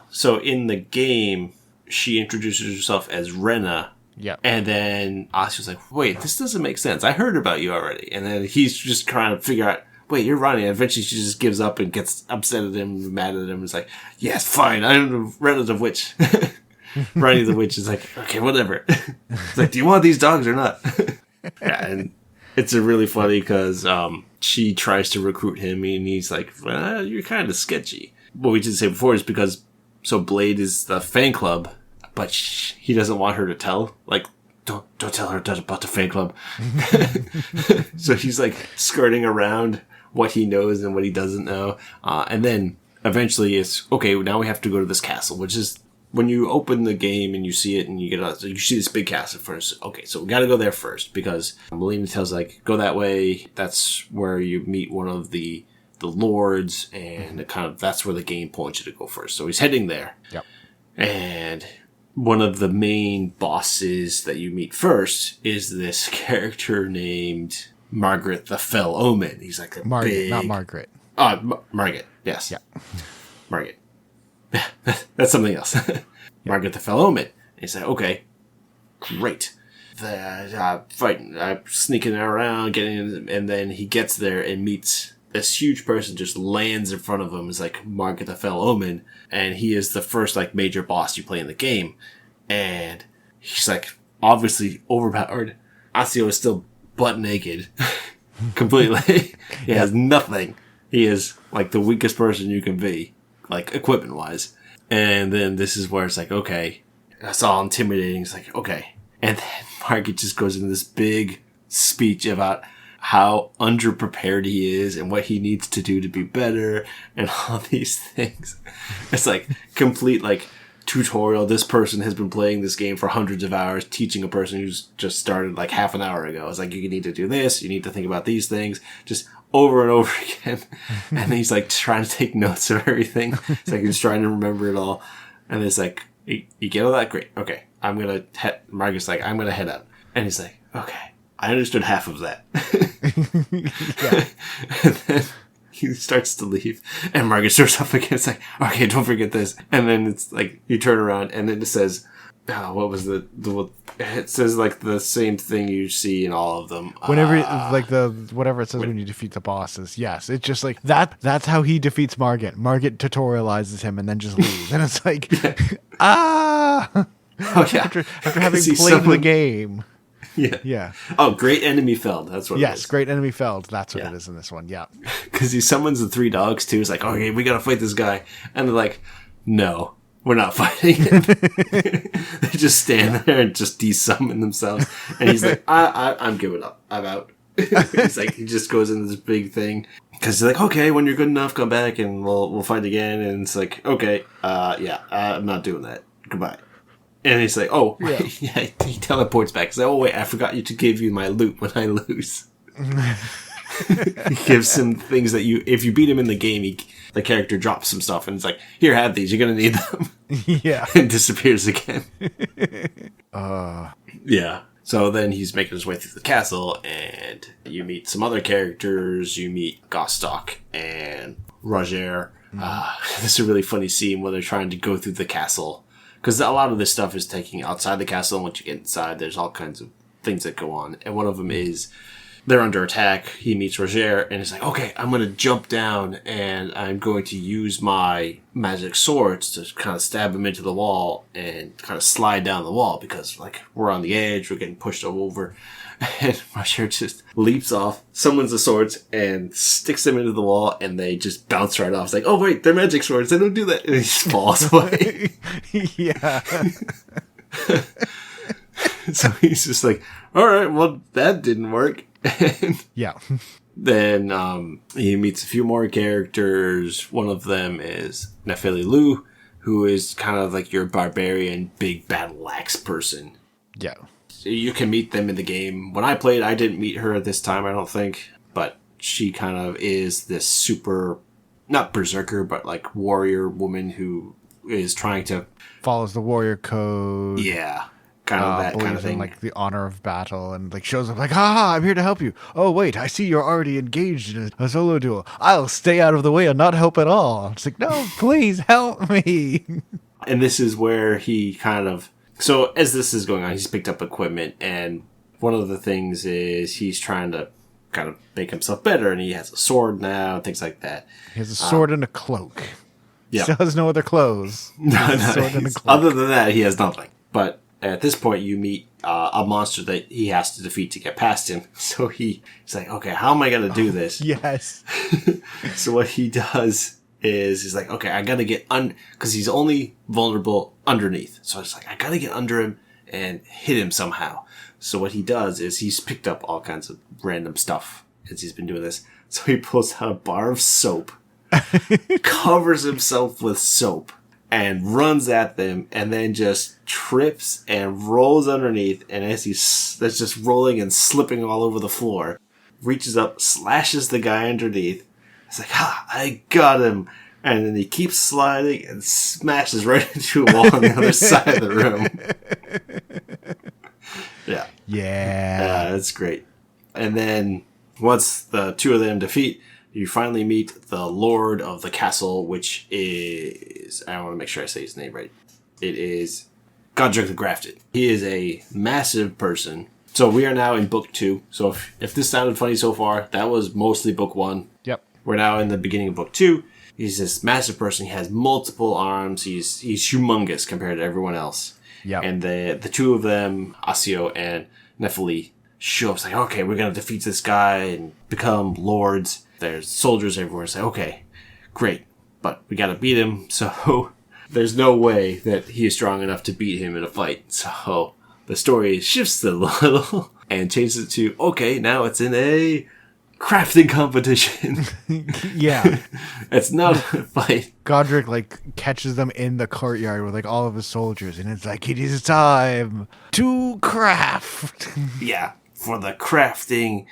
So in the game, she introduces herself as Rena. Yeah. And then Asio's like, wait, this doesn't make sense. I heard about you already. And then he's just trying to figure out, wait, you're Ranni. And eventually she just gives up and gets upset at him, mad at him. It's like, yes, fine. I'm Rena the witch. Ranni the witch is like, okay, whatever. It's like, do you want these dogs or not? Yeah, and It's a really funny because she tries to recruit him and he's like, you're kind of sketchy. What we did say before is because, so Blade is the fan club, but he doesn't want her to tell. Like, don't tell her about the fan club. So he's like skirting around what he knows and what he doesn't know. And then eventually it's, okay, now we have to go to this castle, which is, when you open the game and you see it and you see this big castle first. Okay, so we got to go there first because Melina tells like, go that way. That's where you meet one of the lords, and that's where the game points you to go first. So he's heading there. Yep. And one of the main bosses that you meet first is this character named Margaret the Fell Omen. He's like Margaret, not Margaret. Margaret. Yes. Yeah. Margaret. That's something else. Margaret the Fell Omen. And he's like, okay, great. Fighting, sneaking around, getting in, and then he gets there and meets this huge person, just lands in front of him. It's like Margaret the Fell Omen, and he is the first like major boss you play in the game. And he's like obviously overpowered. Asio is still butt naked, completely. He has nothing. He is like the weakest person you can be, like equipment wise. And then this is where it's like, okay, that's all intimidating. It's like, okay. And then Margaret just goes into this big speech about how underprepared he is and what he needs to do to be better and all these things. It's like complete like tutorial. This person has been playing this game for hundreds of hours, teaching a person who's just started like half an hour ago. It's like, you need to do this. You need to think about these things. Just over and over again. And then he's like trying to take notes of everything. It's like he's trying to remember it all. And it's like, you get all that? Great. Okay. Margaret's like, I'm going to head out. And he's like, okay, I understood half of that. And then he starts to leave. And Margaret starts up again. It's like, okay, don't forget this. And then it's like, you turn around and then it says, what was it says like the same thing you see in all of them. Whenever whatever it says when you defeat the bosses. Yes. It's just like that's how he defeats Margaret. Margaret tutorializes him and then just leaves. And it's like, Oh, yeah. after having played the game. Yeah. Yeah. Oh, great enemy felled. That's what it is. Yes, great enemy felled. That's what it is in this one. Yeah. Because he summons the 3 dogs too. It's like, okay, we gotta fight this guy. And they're like, no, we're not fighting him. They just stand there and just desummon themselves. And he's like, I'm giving up. I'm out. He's like, he just goes into this big thing. Because he's like, okay, when you're good enough, come back and we'll fight again. And it's like, okay, I'm not doing that. Goodbye. And he's like, oh, wait, yeah. He teleports back. He's like, oh, wait, I forgot to give you my loot when I lose. He gives him things that if you beat him in the game, the character drops some stuff. And it's like, here, have these. You're going to need them. Yeah. And disappears again. Yeah. So then he's making his way through the castle, and you meet some other characters. You meet Gostock and Roger. This is a really funny scene where they're trying to go through the castle. Because a lot of this stuff is taking outside the castle, and once you get inside, there's all kinds of things that go on. And one of them is they're under attack. He meets Roger, and he's like, okay, I'm going to jump down, and I'm going to use my magic swords to kind of stab him into the wall and kind of slide down the wall because, like, we're on the edge, we're getting pushed over. And Roger just leaps off, summons the swords, and sticks them into the wall, and they just bounce right off. It's like, oh, wait, they're magic swords. They don't do that. And he just falls away. Yeah. So he's just like, all right, well, that didn't work. Yeah. Then he meets a few more characters. One of them is Nefeli Lu, who is kind of like your barbarian, big battle axe person. Yeah. You can meet them in the game. When I played, I didn't meet her this time, I don't think. But she kind of is this super, not berserker, but like warrior woman who is trying to... follows the warrior code. Yeah. Kind of that kind of thing. In, like, the honor of battle, and like shows up like, ha, I'm here to help you. Oh, wait, I see you're already engaged in a solo duel. I'll stay out of the way and not help at all. It's like, no, please help me. And this is where he kind of... So as this is going on, he's picked up equipment, and one of the things is he's trying to kind of make himself better, and he has a sword now, and things like that. He has a sword and a cloak. Yeah. Still has no other clothes. Sword and a cloak. Other than that, he has nothing. But And at this point, you meet a monster that he has to defeat to get past him. So he's like, okay, how am I going to do this? Yes. So what he does is he's like, okay, I got to get because he's only vulnerable underneath. So it's like, I got to get under him and hit him somehow. So what he does is he's picked up all kinds of random stuff as he's been doing this. So he pulls out a bar of soap, covers himself with soap, and runs at them, and then just trips and rolls underneath. And as that's just rolling and slipping all over the floor, reaches up, slashes the guy underneath. It's like, I got him. And then he keeps sliding and smashes right into a wall on the other side of the room. Yeah. Yeah. That's great. And then once the two of them defeat, you finally meet the Lord of the Castle, which is... I want to make sure I say his name right. It is Godric the Grafted. He is a massive person. So we are now in book 2. So if this sounded funny so far, that was mostly book 1. Yep. We're now in the beginning of book 2. He's this massive person. He has multiple arms. He's humongous compared to everyone else. Yep. And the two of them, Asio and Nephili, show up. It's like, okay, we're going to defeat this guy and become lords. There's soldiers everywhere. It's like, okay, great. But we got to beat him. So there's no way that he is strong enough to beat him in a fight. So the story shifts a little and changes it to, okay, now it's in a crafting competition. Yeah. It's not a fight. Godric catches them in the courtyard with all of his soldiers, and it's like, it is time to craft. Yeah, for the crafting.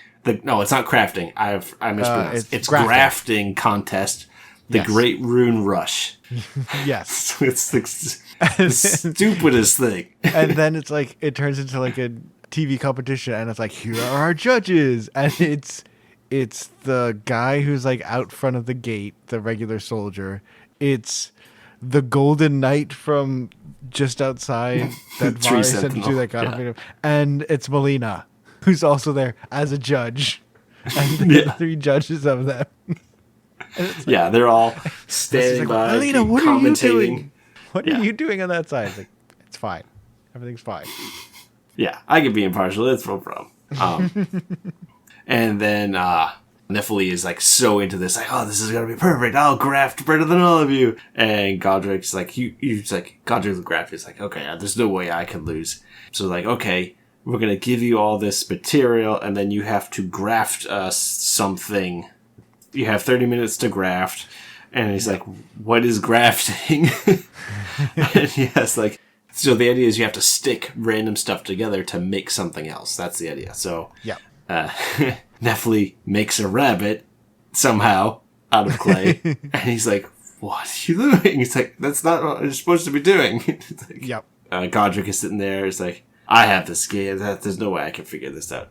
No, it's not crafting. I mispronounced. It's grafting contest. The Great Rune Rush. Yes. So it's the stupidest thing. And then it's like, it turns into like a TV competition, and it's like, here are our judges, and it's the guy who's like out front of the gate, the regular soldier. It's the Golden Knight from just outside that Var sent to that got and it's Melina, who's also there as a judge. And the 3 judges of them. Like, yeah, they're all standing by, Melina, what commentating. are you doing? What are you doing on that side? It's like, it's fine. Everything's fine. Yeah, I can be impartial. It's no problem. And then Nephili is like so into this, like, oh, this is gonna be perfect. I'll graft better than all of you. And Godric's like, he's like, Godric the Graft is like, okay, there's no way I can lose. So like, okay, we're gonna give you all this material, and then you have to graft something. You have 30 minutes to graft. And he's like, what is grafting? And he has like, so the idea is you have to stick random stuff together to make something else. That's the idea. So yeah. Nephili makes a rabbit somehow out of clay. And he's like, what are you doing? He's like, that's not what you're supposed to be doing. Like, yep. Godric is sitting there. He's like, I have this game. There's no way I can figure this out.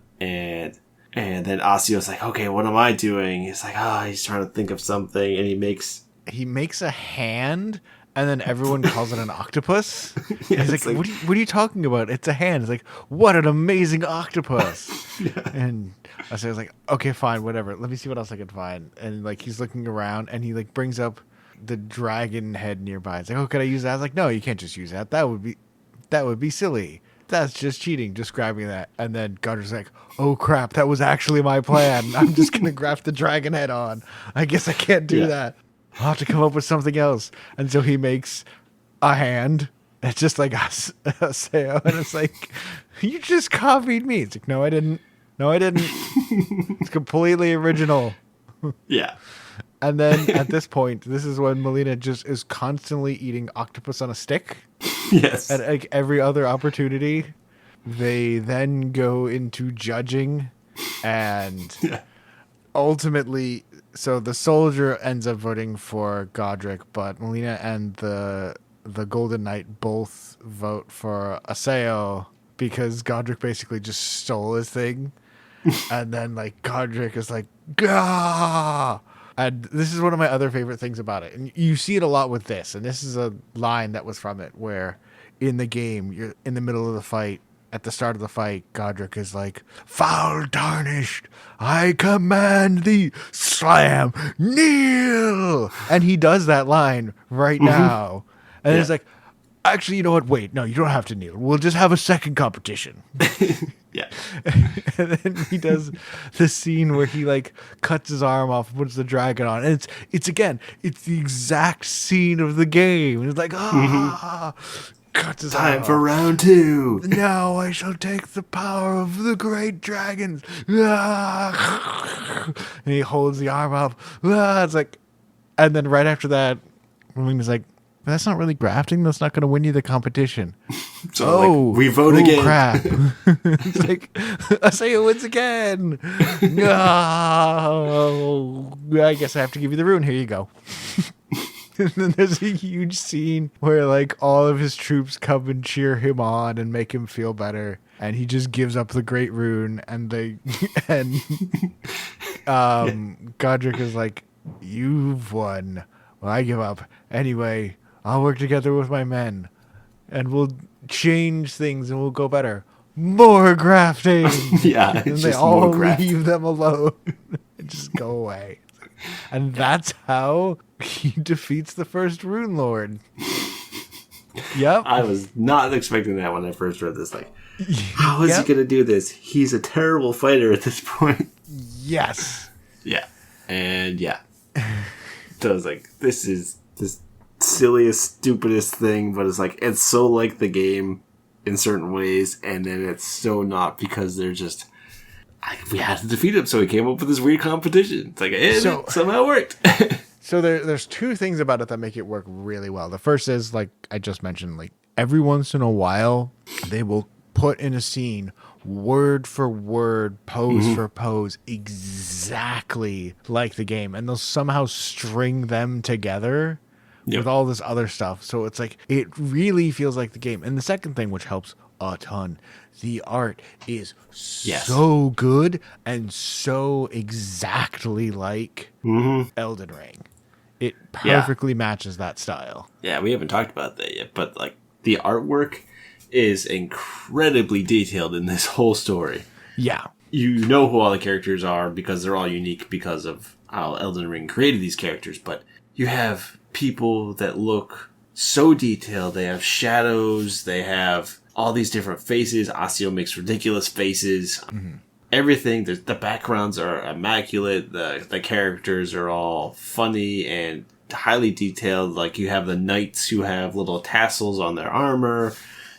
And then Asio's like, okay, what am I doing? He's like, he's trying to think of something. And he makes a hand, and then everyone calls it an octopus. Yeah, he's like, what are you talking about? It's a hand. It's like, what an amazing octopus. Yeah. And I was like, okay, fine, whatever. Let me see what else I can find. And like, he's looking around, and he like brings up the dragon head nearby. It's like, oh, could I use that? I was like, no, you can't just use that. That would be silly. That's just cheating, just grabbing that. And then Gunner's like, oh crap, that was actually my plan. I'm just going to graft the dragon head on. I guess I can't do that. I'll have to come up with something else. And so he makes a hand. It's just like a Seo. And it's like, you just copied me. It's like, no, I didn't. It's completely original. Yeah. And then at this point, this is when Melina just is constantly eating octopus on a stick. Yes. At like every other opportunity. They then go into judging, and ultimately, so the soldier ends up voting for Godric, but Melina and the Golden Knight both vote for Aseo because Godric basically just stole his thing. And then like Godric is like, gah! And this is one of my other favorite things about it. And you see it a lot with this. And this is a line that was from it where in the game, you're in the middle of the fight. At the start of the fight, Godric is like, foul Tarnished, I command thee, slam, kneel. And he does that line right now. And it's like, Actually, you know what? Wait, no, you don't have to kneel. We'll just have a second competition. Yeah. And then he does the scene where he like cuts his arm off and puts the dragon on. And it's the exact scene of the game. It's like, cuts his arm Time for off. round 2. Now I shall take the power of the great dragons. And he holds the arm up. It's like, and then right after that, Rune's like, that's not really grafting. That's not going to win you the competition. So we vote again. Crap. It's like, Asaya wins again. No. I guess I have to give you the rune. Here you go. And then there's a huge scene where like all of his troops come and cheer him on and make him feel better. And he just gives up the great rune. And Godric is like, you've won. Well, I give up. Anyway, I'll work together with my men, and we'll change things, and we'll go better. More grafting. Yeah, and they all leave them alone and just go away. And that's how he defeats the first Rune Lord. Yep. I was not expecting that when I first read this. Like, how is he going to do this? He's a terrible fighter at this point. Yes. Yeah. And yeah. So I was like, this is this silliest, stupidest thing, but it's like, it's so like the game in certain ways, and then it's so not, because they're just, we had to defeat him, so he came up with this weird competition. It's like, it somehow worked. So there's two things about it that make it work really well. The first is, like I just mentioned, like every once in a while, they will put in a scene word for word, pose for pose, exactly like the game, and they'll somehow string them together with all this other stuff. So it's like, it really feels like the game. And the second thing, which helps a ton, the art is so good and so exactly like Elden Ring. It perfectly matches that style. Yeah, we haven't talked about that yet, but like the artwork is incredibly detailed in this whole story. Yeah. You know who all the characters are because they're all unique because of how Elden Ring created these characters, but you have people that look so detailed. They have shadows, they have all these different faces. Asio makes ridiculous faces. Everything, the backgrounds are immaculate. The characters are all funny and highly detailed. Like, you have the knights who have little tassels on their armor.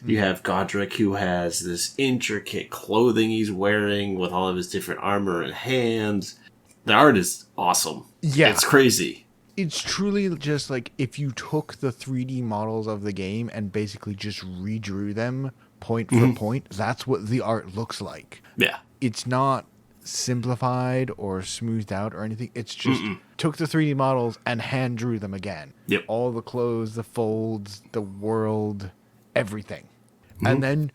You have Godric, who has this intricate clothing he's wearing with all of his different armor and hands. The art is awesome. Yeah. It's crazy. It's truly just like if you took the 3D models of the game and basically just redrew them point for point, that's what the art looks like. Yeah. It's not simplified or smoothed out or anything. It's just took the 3D models and hand drew them again. Yep. All the clothes, the folds, the world, everything. And then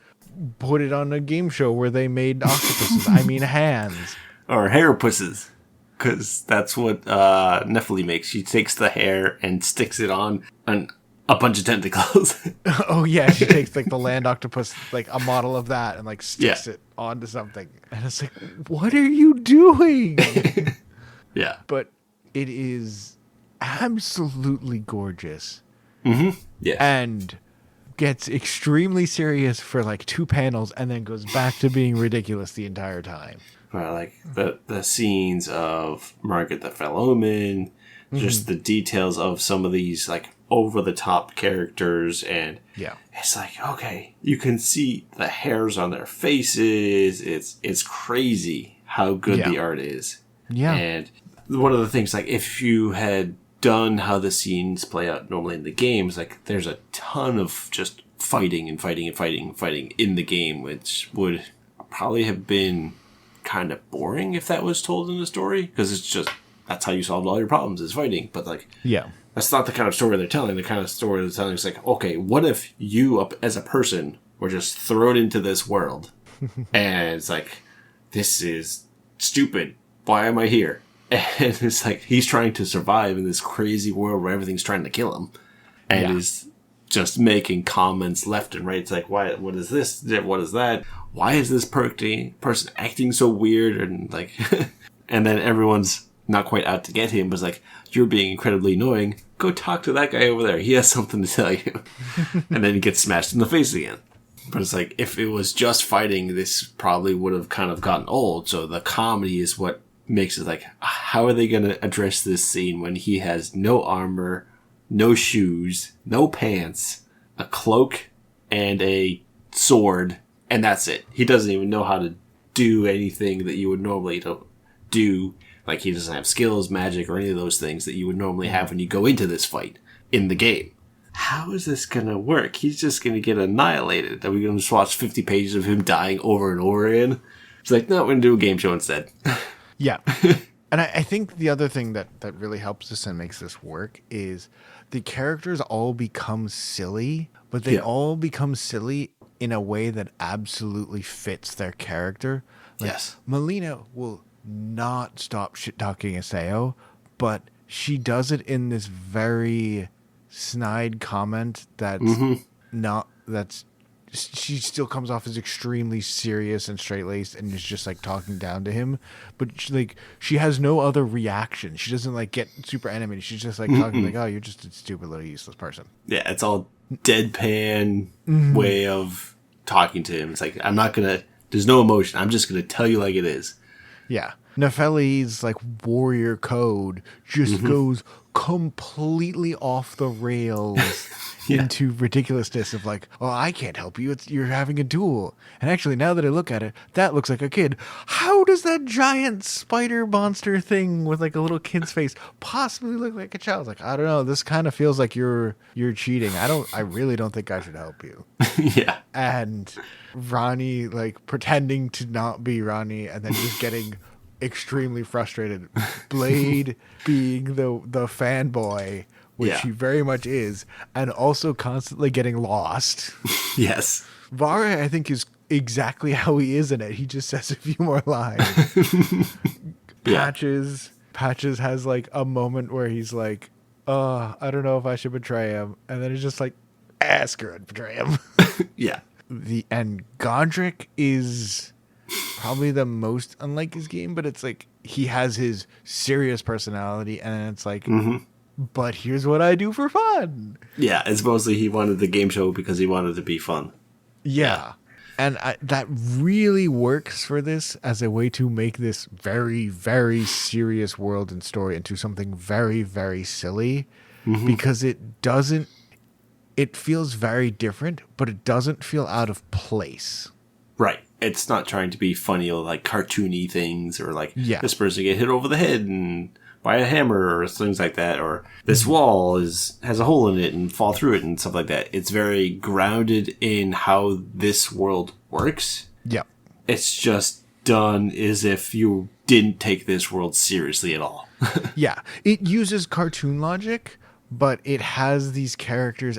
put it on a game show where they made octopuses. I mean, hands. Or hairpusses. Because that's what Nephilim makes. She takes the hair and sticks it on a bunch of tentacles. Oh, yeah. She takes, like, the land octopus, like, a model of that and, like, sticks it onto something. And it's like, what are you doing? Yeah. But it is absolutely gorgeous. Yeah. And gets extremely serious for, like, 2 panels and then goes back to being ridiculous the entire time. Right, like the scenes of Margaret the Fell Omen, just the details of some of these like over the top characters, and it's like, okay, you can see the hairs on their faces. It's crazy how good the art is. Yeah. And one of the things, like, if you had done how the scenes play out normally in the games, like, there's a ton of just fighting in the game, which would probably have been kind of boring if that was told in the story, because it's just, that's how you solved all your problems, is fighting. But like, that's not the kind of story they're telling. The kind of story they're telling is like, okay, what if you up as a person were just thrown into this world and it's like, this is stupid, why am I here? And it's like, he's trying to survive in this crazy world where everything's trying to kill him, and is just making comments left and right. It's like, why? What is this? What is that? Why is this person acting so weird? And like, and then everyone's not quite out to get him, but it's like, you're being incredibly annoying. Go talk to that guy over there. He has something to tell you. And then he gets smashed in the face again. But it's like, if it was just fighting, this probably would have kind of gotten old. So the comedy is what makes it like, how are they going to address this scene when he has no armor, no shoes, no pants, a cloak, and a sword, and that's it. He doesn't even know how to do anything that you would normally do. Like, he doesn't have skills, magic, or any of those things that you would normally have when you go into this fight in the game. How is this going to work? He's just going to get annihilated. Are we going to just watch 50 pages of him dying over and over again? It's like, no, we're going to do a game show instead. Yeah. And I think the other thing that really helps this and makes this work is the characters all become silly, but they all become silly in a way that absolutely fits their character. Like, yes. Melina will not stop shit-talking Aseo, but she does it in this very snide comment she still comes off as extremely serious and straight-laced and is just like talking down to him, but she has no other reaction. She doesn't like get super animated. She's just like talking like, oh, you're just a stupid little useless person. Yeah, it's all deadpan way of talking to him. It's like, there's no emotion. I'm just gonna tell you like it is. Yeah. Nefeli's like warrior code just goes completely off the rails into ridiculousness of like, oh, I can't help you. You're having a duel. And actually, now that I look at it, that looks like a kid. How does that giant spider monster thing with like a little kid's face possibly look like a child? Like, I don't know. This kind of feels like you're cheating. I really don't think I should help you. Yeah. And Ranni like pretending to not be Ranni and then just getting extremely frustrated. Blade being the fanboy, which he very much is, and also constantly getting lost. Yes. Vare, I think, is exactly how he is in it. He just says a few more lines. Patches has like a moment where he's like, I don't know if I should betray him. And then it's just like, ask her and betray him. Yeah. And Godric is probably the most unlike his game, but it's like he has his serious personality, and it's like, but here's what I do for fun. Yeah, it's mostly he wanted the game show because he wanted to be fun. Yeah. And that really works for this as a way to make this very, very serious world and story into something very, very silly, because it feels very different, but it doesn't feel out of place. Right. It's not trying to be funny or like cartoony things or like this person get hit over the head and by a hammer or things like that, or this wall has a hole in it and fall through it and stuff like that. It's very grounded in how this world works. Yeah. It's just done as if you didn't take this world seriously at all. Yeah. It uses cartoon logic, but it has these characters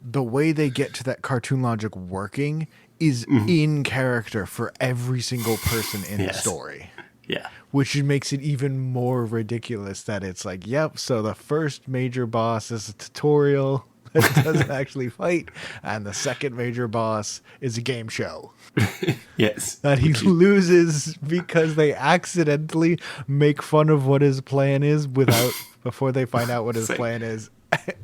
the way they get to that cartoon logic working is in character for every single person in the story. Yeah. Which makes it even more ridiculous that it's like, yep, so the first major boss is a tutorial that doesn't actually fight, and the second major boss is a game show. Yes. That he loses because they accidentally make fun of what his plan is before they find out what his plan is.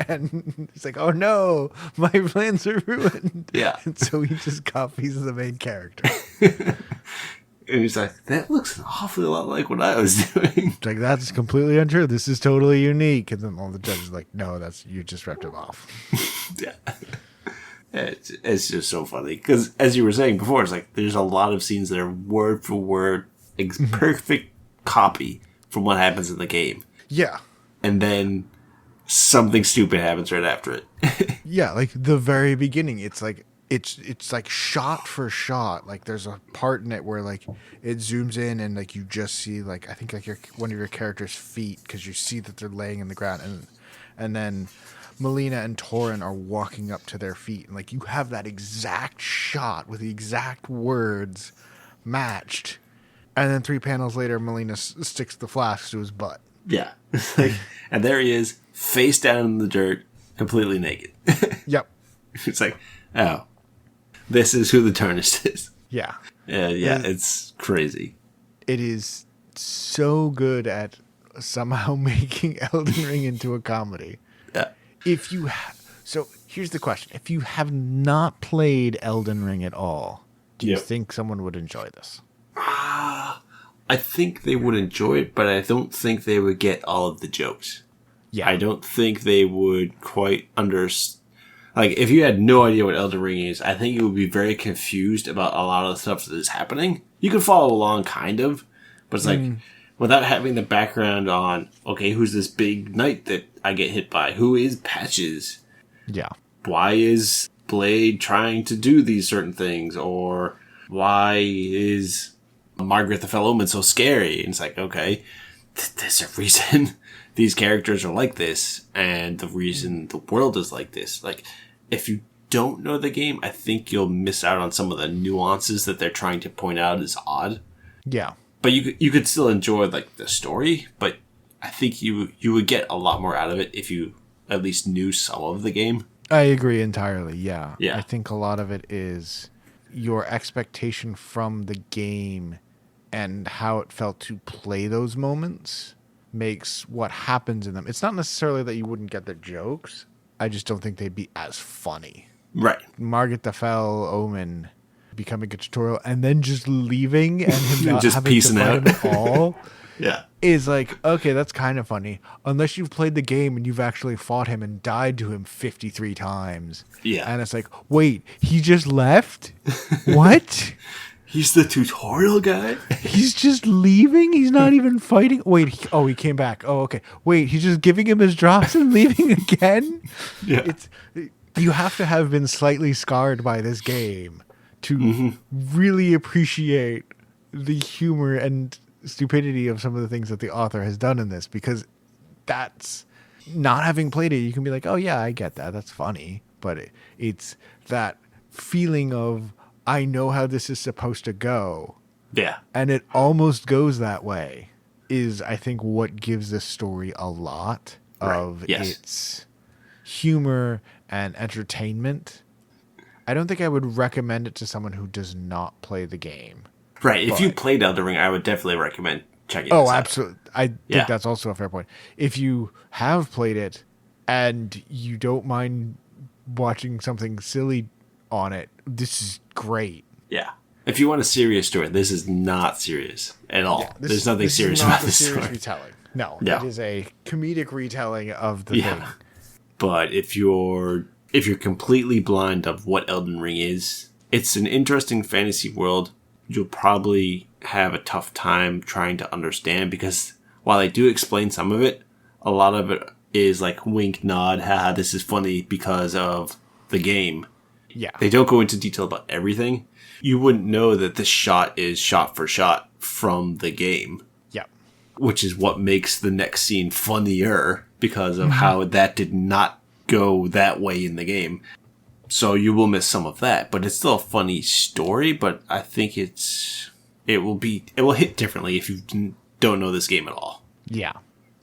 And it's like, oh no, my plans are ruined. Yeah. And so he just copies the main character. And he's like, that looks an awfully lot like what I was doing. It's like, that's completely untrue. This is totally unique. And then all the judges are like, no, you just ripped him off. Yeah. It's just so funny. Because as you were saying before, it's like, there's a lot of scenes that are word for word, perfect copy from what happens in the game. Yeah. And then something stupid happens right after it. Yeah, like the very beginning, it's like shot for shot. Like there's a part in it where like it zooms in and like you just see like I think like one of your character's feet because you see that they're laying in the ground, and then Melina and Torin are walking up to their feet, and like you have that exact shot with the exact words matched, and then 3 panels later, Melina sticks the flask to his butt. Yeah, and there he is, face down in the dirt, completely naked. Yep. It's like, oh, this is who the Tarnished is. Yeah. Yeah, it's crazy. It is so good at somehow making Elden Ring into a comedy. Yeah. So here's the question: if you have not played Elden Ring at all, do you think someone would enjoy this? I think they would enjoy it, but I don't think they would get all of the jokes. Yeah. I don't think they would quite understand. Like, if you had no idea what Elden Ring is, I think you would be very confused about a lot of the stuff that is happening. You can follow along, kind of, but it's like, without having the background on, okay, who's this big knight that I get hit by? Who is Patches? Yeah. Why is Blade trying to do these certain things? Or why is Margaret the Fellowman so scary? And it's like, okay, there's a reason these characters are like this, and the reason the world is like this. Like, if you don't know the game, I think you'll miss out on some of the nuances that they're trying to point out as odd. Yeah. But you could still enjoy, like, the story, but I think you would get a lot more out of it if you at least knew some of the game. I agree entirely, yeah. Yeah. I think a lot of it is your expectation from the game and how it felt to play those moments makes what happens in them. It's not necessarily that you wouldn't get the jokes. I just don't think they'd be as funny. Right. Margaret the Fell Omen becoming a tutorial and then just leaving and him not just having piecing to fight out. him at all Yeah. is like, okay, that's kind of funny. Unless you've played the game and you've actually fought him and died to him 53 times. Yeah. And it's like, wait, he just left? What? He's the tutorial guy? He's just leaving? He's not even fighting? Wait, he came back. Oh, okay. Wait, he's just giving him his drops and leaving again? Yeah. You have to have been slightly scarred by this game to really appreciate the humor and stupidity of some of the things that the author has done in this, because that's not having played it. You can be like, oh yeah, I get that. That's funny. But it's that feeling of, I know how this is supposed to go. Yeah. And it almost goes that way is, I think, what gives this story a lot of its humor and entertainment. I don't think I would recommend it to someone who does not play the game. Right. If you played Elden Ring, I would definitely recommend checking this out. Oh, absolutely. I think that's also a fair point. If you have played it and you don't mind watching something silly on it, this is great. Yeah. If you want a serious story, this is not serious at all. Yeah, there's nothing serious about this story. Retelling. No, it is a comedic retelling of the thing. But if you're completely blind of what Elden Ring is, it's an interesting fantasy world. You'll probably have a tough time trying to understand, because while I do explain some of it, a lot of it is like wink, nod, haha, this is funny because of the game. Yeah. They don't go into detail about everything. You wouldn't know that this shot is shot for shot from the game. Yeah. Which is what makes the next scene funnier, because of how that did not go that way in the game. So you will miss some of that, but it's still a funny story, but I think it will hit differently if you don't know this game at all. Yeah.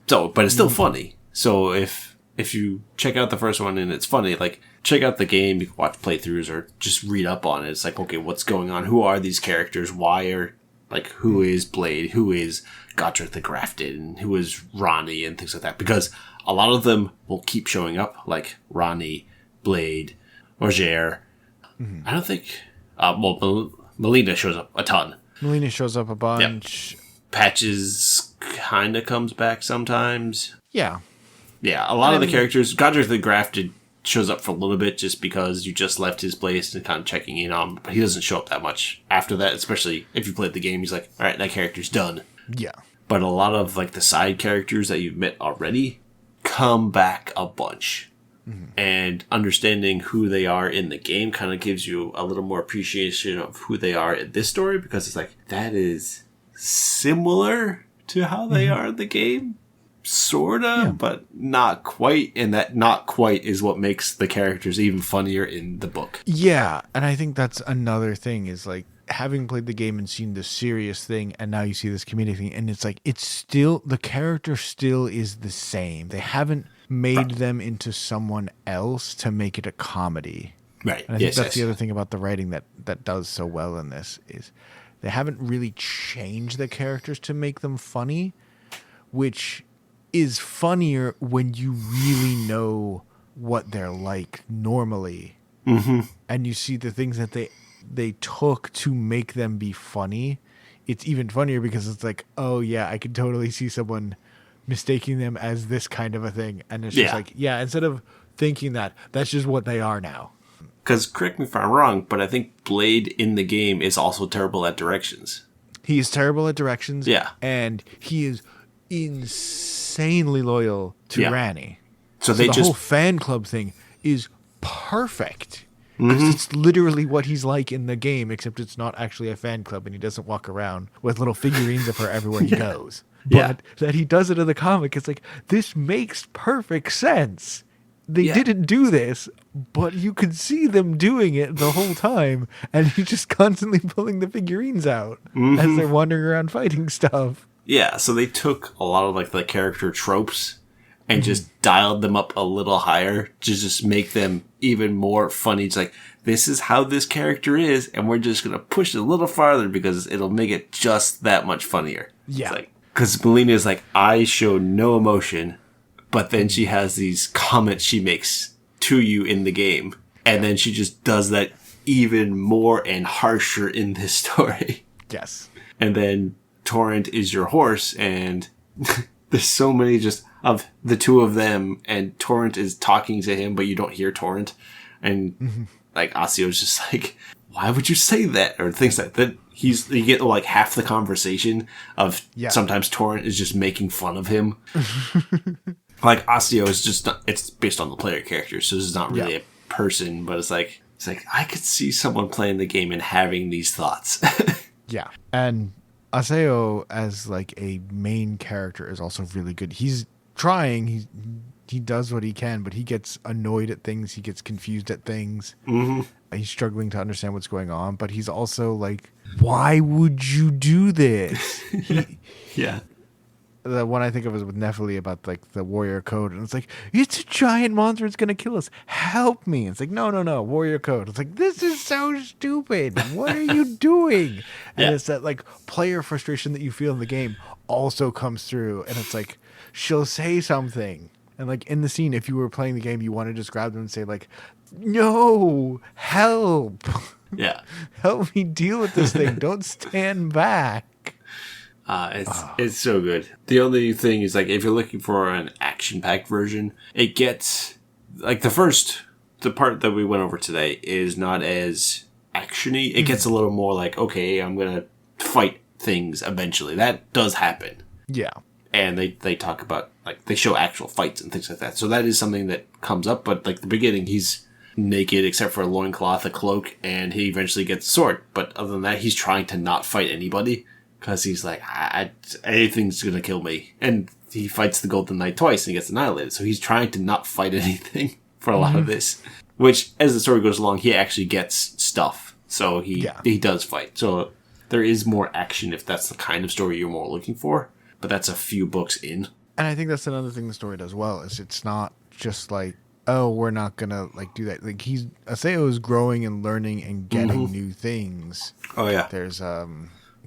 So, but it's still funny. So if you check out the first one and it's funny, like, check out the game, you can watch playthroughs or just read up on it. It's like, okay, what's going on? Who are these characters? Who is Blade? Who is Godric the Grafted? And who is Ranni and things like that? Because a lot of them will keep showing up, like Ranni, Blade, Orger. I don't think... Melina shows up a ton. Melina shows up a bunch. Yep. Patches kind of comes back sometimes. Yeah. Yeah, a lot of the characters... Godric the Grafted shows up for a little bit just because you just left his place and kind of checking in on him, but he doesn't show up that much after that, especially if you played the game. He's like, all right, that character's done. Yeah. But a lot of like the side characters that you've met already come back a bunch. And understanding who they are in the game kind of gives you a little more appreciation of who they are in this story, because it's like, that is similar to how they are in the game. Sorta, but not quite, and that not quite is what makes the characters even funnier in the book. Yeah, and I think that's another thing, is like, having played the game and seen the serious thing, and now you see this comedic thing, and it's like, it's still, the character still is the same. They haven't made them into someone else to make it a comedy. Right. And I think that's the other thing about the writing that does so well in this, is they haven't really changed the characters to make them funny. which is funnier when you really know what they're like normally. Mm-hmm. And you see the things that they took to make them be funny. It's even funnier because it's like, oh yeah, I can totally see someone mistaking them as this kind of a thing. And it's just like, yeah, instead of thinking that, that's just what they are now. Because, correct me if I'm wrong, but I think Blade in the game is also terrible at directions. He is terrible at directions. Yeah. And he is insanely loyal to Ranni. So the whole fan club thing is perfect. Because it's literally what he's like in the game, except it's not actually a fan club and he doesn't walk around with little figurines of her everywhere he goes. But that he does it in the comic, it's like, this makes perfect sense. They didn't do this, but you could see them doing it the whole time, and he's just constantly pulling the figurines out as they're wandering around fighting stuff. Yeah, so they took a lot of like the character tropes and just dialed them up a little higher to just make them even more funny. It's like, this is how this character is, and we're just going to push it a little farther because it'll make it just that much funnier. Yeah. It's like, because Melina is like, I show no emotion, but then she has these comments she makes to you in the game, and then she just does that even more and harsher in this story. Yes. And then Torrent is your horse, and there's so many just of the two of them, and Torrent is talking to him, but you don't hear Torrent. And like Asio's just like, why would you say that? Or things like that. You get like half the conversation of sometimes Torrent is just making fun of him. Like Asio is just not, it's based on the player character, so this is not really a person, but it's like I could see someone playing the game and having these thoughts. Yeah. And Aseo as like a main character is also really good. He's trying, he does what he can, but he gets annoyed at things, he gets confused at things. He's struggling to understand what's going on, but he's also like, why would you do this? Yeah. The one I think of is with Nephili about like the warrior code, and it's like, it's a giant monster, it's gonna kill us, help me. It's like, no, warrior code. It's like, this is so stupid, what are you doing? And it's that like player frustration that you feel in the game also comes through, and it's like, she'll say something, and like in the scene, if you were playing the game, you want to just grab them and say like, no, help, help me deal with this thing, don't stand back. It's so good. The only thing is, like, if you're looking for an action-packed version, it gets, like, the part that we went over today is not as action-y. It gets a little more like, okay, I'm gonna fight things eventually. That does happen. Yeah. And they talk about, like, they show actual fights and things like that. So that is something that comes up, but, like, the beginning, he's naked except for a loincloth, a cloak, and he eventually gets a sword. But other than that, he's trying to not fight anybody. Because he's like, anything's going to kill me. And he fights the Golden Knight twice and he gets annihilated. So he's trying to not fight anything for a lot of this. Which, as the story goes along, he actually gets stuff. So he does fight. So there is more action if that's the kind of story you're more looking for. But that's a few books in. And I think that's another thing the story does well, is it's not just like, oh, we're not going to like do that. Like Aseo is growing and learning and getting new things. Oh, yeah.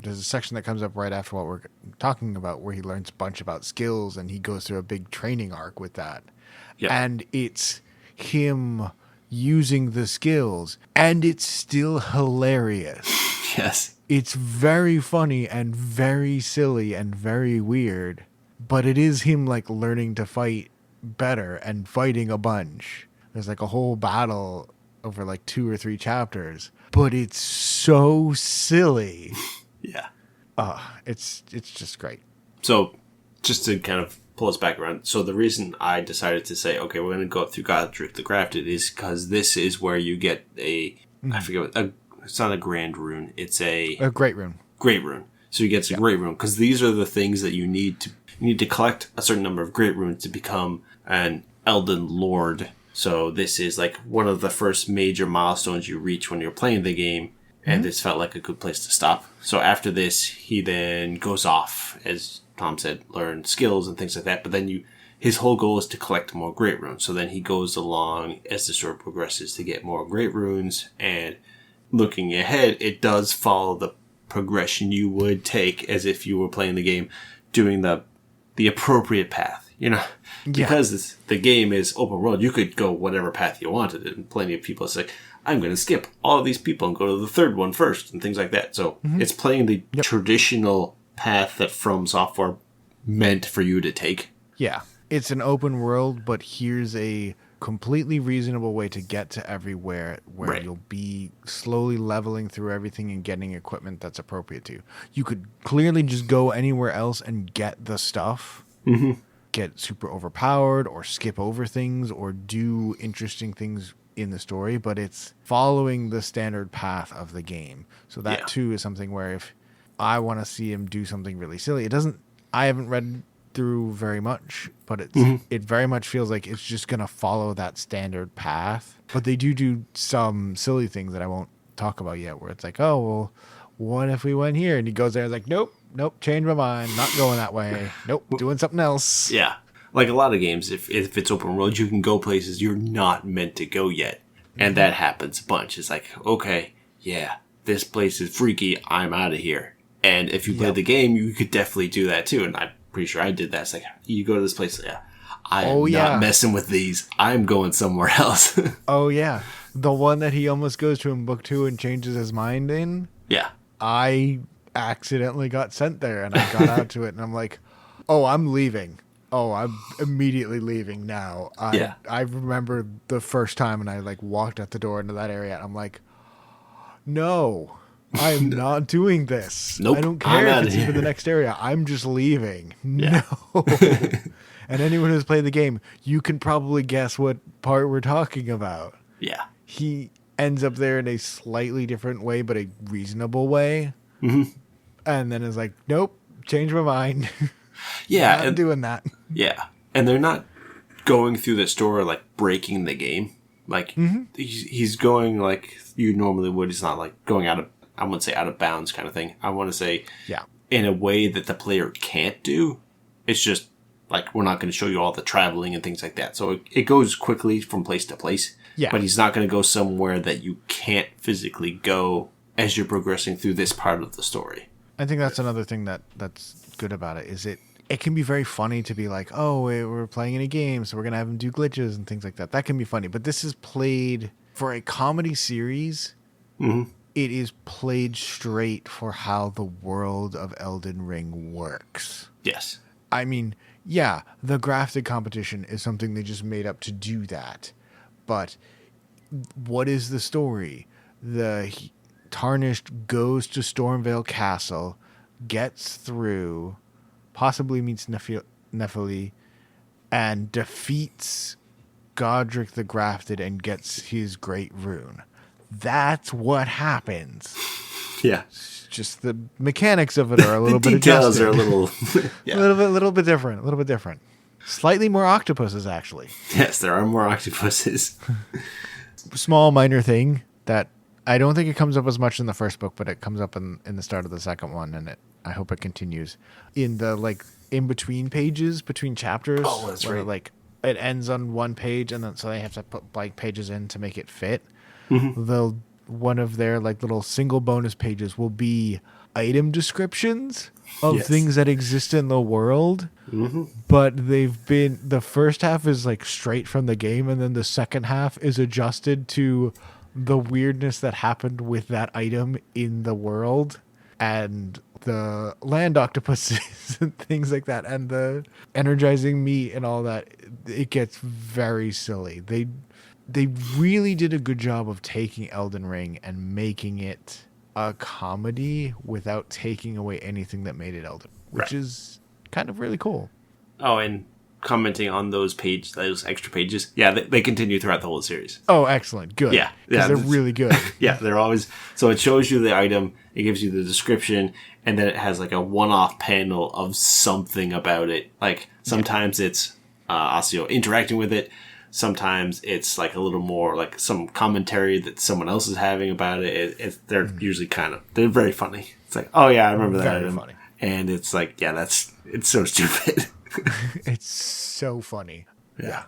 There's a section that comes up right after what we're talking about where he learns a bunch about skills and he goes through a big training arc with that. Yeah. And it's him using the skills and it's still hilarious. Yes. It's very funny and very silly and very weird, but it is him like learning to fight better and fighting a bunch. There's like a whole battle over like 2 or 3 chapters, but it's so silly. Yeah. It's just great. So, just to kind of pull us back around, so the reason I decided to say, okay, we're going to go through Godric the Grafted is because this is where you get I forget it's not a grand rune, it's a great rune. Great rune. So you get a great rune, because these are the things that you need to collect a certain number of great runes to become an Elden Lord. So this is like one of the first major milestones you reach when you're playing the game. And this felt like a good place to stop. So after this, he then goes off, as Tom said, learn skills and things like that. But then his whole goal is to collect more great runes. So then he goes along as the story progresses to get more great runes. And looking ahead, it does follow the progression you would take as if you were playing the game, doing the the appropriate path. Because the game is open world, you could go whatever path you wanted, and plenty of people say, I'm going to skip all of these people and go to the third one first, and things like that. So it's playing the traditional path that FromSoftware meant for you to take. Yeah. It's an open world, but here's a completely reasonable way to get to everywhere where you'll be slowly leveling through everything and getting equipment that's appropriate to you. You could clearly just go anywhere else and get the stuff. Get super overpowered or skip over things or do interesting things in the story, but it's following the standard path of the game. So that too is something where if I want to see him do something really silly, I haven't read through very much, but it very much feels like it's just going to follow that standard path. But they do some silly things that I won't talk about yet, where it's like, oh, well, what if we went here? And he goes there and is like, nope, change my mind, not going that way. Nope, doing something else. Yeah. Like a lot of games, if it's open world, you can go places you're not meant to go yet. And that happens a bunch. It's like, okay, yeah, this place is freaky, I'm out of here. And if you play the game, you could definitely do that too. And I'm pretty sure I did that. It's like, you go to this place, I'm not messing with these. I'm going somewhere else. Oh, yeah. The one that he almost goes to in book 2 and changes his mind in? Yeah. I accidentally got sent there, and I got out to it, and I'm like, oh, I'm leaving. Oh, I'm immediately leaving now. I remember the first time, and I walked out the door into that area, and I'm like, no, I'm not doing this. Nope, I don't care if it's even the next area. I'm just leaving. Yeah. No. And anyone who's played the game, you can probably guess what part we're talking about. Yeah. He ends up there in a slightly different way, but a reasonable way. And then is like, nope, change my mind. Yeah. I'm doing that. Yeah. And they're not going through the story breaking the game. He's going like you normally would. He's not going out of, I wouldn't say out of bounds kind of thing. I want to say in a way that the player can't do. It's just we're not going to show you all the traveling and things like that. So it goes quickly from place to place. Yeah. But he's not going to go somewhere that you can't physically go as you're progressing through this part of the story. I think that's another thing that's good about it is it can be very funny to be like, oh, we're playing in a game, so we're going to have him do glitches and things like that. That can be funny. But this is played for a comedy series. It is played straight for how the world of Elden Ring works. Yes. I mean, yeah, the grafted competition is something they just made up to do that. But what is the story? The Tarnished goes to Stormvale Castle, gets through, possibly meets Nephili, and defeats Godric the Grafted and gets his great rune. That's what happens. Yeah. Just the mechanics of it are a little bit adjusted. The details are a little... Yeah. a little bit different. Slightly more octopuses, actually. Yes, there are more octopuses. Small minor thing that I don't think it comes up as much in the first book, but it comes up in the start of the second one, and I hope it continues. In the in between pages, between chapters. Oh, that's where, right. It ends on one page, and then so they have to put blank pages in to make it fit. One of their little single bonus pages will be item descriptions of things that exist in the world. But the first half is straight from the game, and then the second half is adjusted to the weirdness that happened with that item in the world and the land octopuses and things like that, and the energizing meat and all that. It gets very silly. They really did a good job of taking Elden Ring and making it a comedy without taking away anything that made it Elden, which is kind of really cool. Oh, and commenting on those extra pages. Yeah, they continue throughout the whole series. Oh, excellent. Good. Yeah. Because they're really good. Yeah, they're always... So it shows you the item, it gives you the description, and then it has a one-off panel of something about it. Sometimes it's Asio interacting with it. Sometimes it's a little more some commentary that someone else is having about it. They're usually they're very funny. It's oh yeah, I remember that very item. Funny. And it's it's so stupid. It's so funny. Yeah.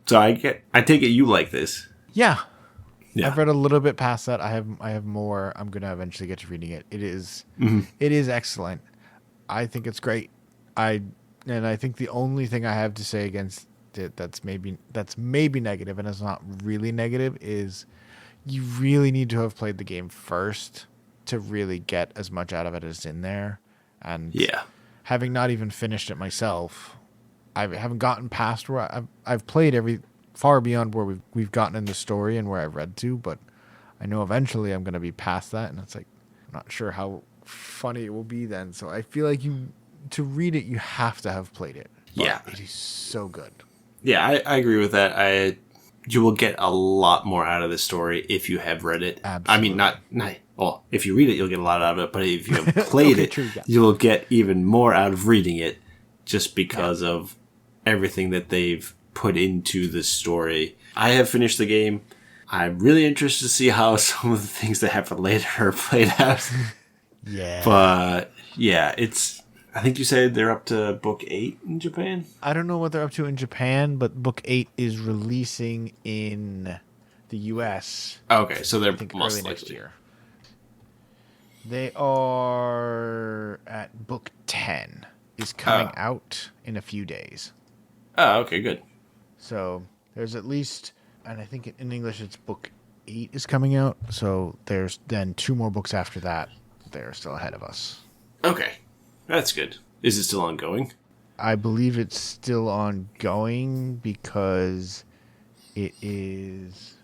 So I take it you like this. Yeah. I've read a little bit past that. I have more. I'm gonna eventually get to reading it. It is excellent. I think it's great. And I think the only thing I have to say against it that's maybe negative, and it's not really negative, is you really need to have played the game first to really get as much out of it as in there. And Yeah. having not even finished it myself, I haven't gotten past where I've played far beyond where we've gotten in the story and where I've read to, but I know eventually I'm going to be past that, and it's like I'm not sure how funny it will be then. So I feel like to read it, you have to have played it. But Yeah. it is so good. Yeah, I agree with that. You will get a lot more out of this story if you have read it. Absolutely. I mean, well, if you read it, you'll get a lot out of it. But if you have played Okay, it, true, yeah. you will get even more out of reading it, just because of everything that they've put into the story. I have finished the game. I'm really interested to see how some of the things that happen later are played out. Yeah. But yeah, I think you said they're up to book 8 in Japan? I don't know what they're up to in Japan, but Book 8 is releasing in the US. Okay, so they're I think most early next likely. year. They are at Book 10 is coming out in a few days. Oh, okay, good. So there's at least, and I think in English it's Book 8 is coming out. So there's then 2 more books after that. They're still ahead of us. Okay, that's good. Is it still ongoing? I believe it's still ongoing because it is.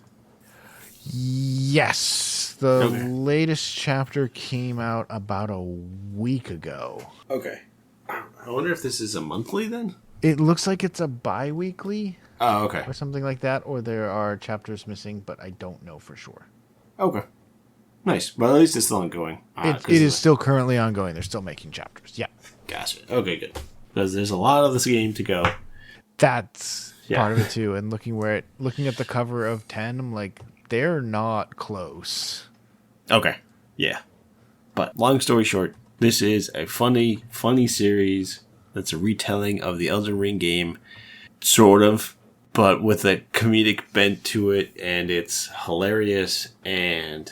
Yes, the latest chapter came out about a week ago. Okay. I wonder if this is a monthly then? It looks like it's a bi-weekly Oh, okay. or something like that, or there are chapters missing, but I don't know for sure. Okay. Nice. Well, at least it's still ongoing. It is still currently ongoing. They're still making chapters. Yeah. Gotcha. Okay, good. Because there's a lot of this game to go. That's part of it too. And looking at the cover of 10, I'm like, they're not close. Okay. Yeah. But long story short, this is a funny series that's a retelling of the Elden Ring game, sort of, but with a comedic bent to it, and it's hilarious. And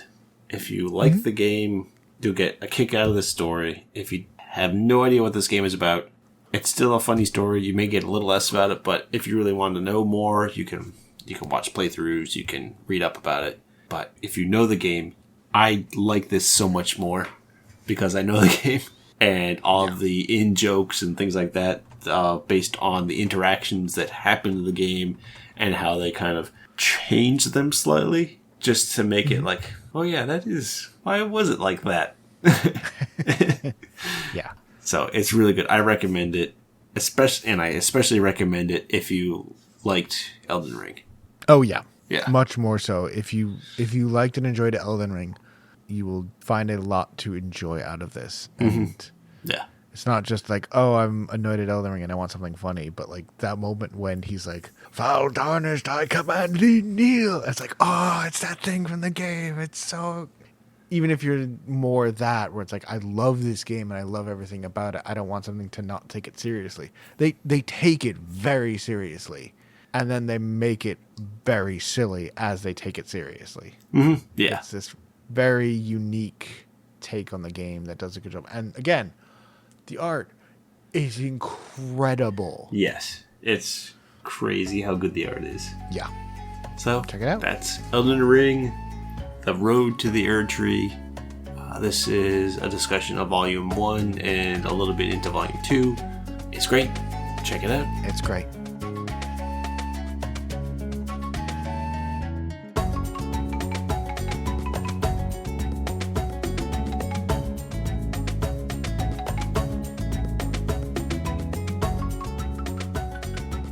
if you like the game, you'll get a kick out of the story. If you have no idea what this game is about, it's still a funny story. You may get a little less about it, but if you really want to know more, you can watch playthroughs, you can read up about it. But if you know the game, I like this so much more because I know the game and all of the in-jokes and things like that based on the interactions that happen in the game and how they kind of change them slightly just to make it like, oh yeah, why was it like that? Yeah. So it's really good. I recommend it, I especially recommend it if you liked Elden Ring. Oh yeah. Yeah. Much more so. If you liked and enjoyed Elden Ring, you will find a lot to enjoy out of this. And Yeah. it's not just like, oh, I'm annoyed at Elden Ring and I want something funny, but like that moment when he's like, "Foul Tarnished, I command thee kneel." It's like, oh, it's that thing from the game. It's so. Even if you're more that, where it's like, I love this game and I love everything about it, I don't want something to not take it seriously. They take it very seriously, and then they make it very silly as they take it seriously. Mm-hmm. Yeah. It's this very unique take on the game that does a good job. And again, the art is incredible. Yes. It's crazy how good the art is. Yeah. So Check it out. That's Elden Ring, The Road to the Erdtree. This is a discussion of Volume 1 and a little bit into Volume 2. It's great. Check it out. It's great.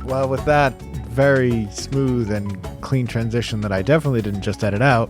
Well, with that very smooth and clean transition that I definitely didn't just edit out,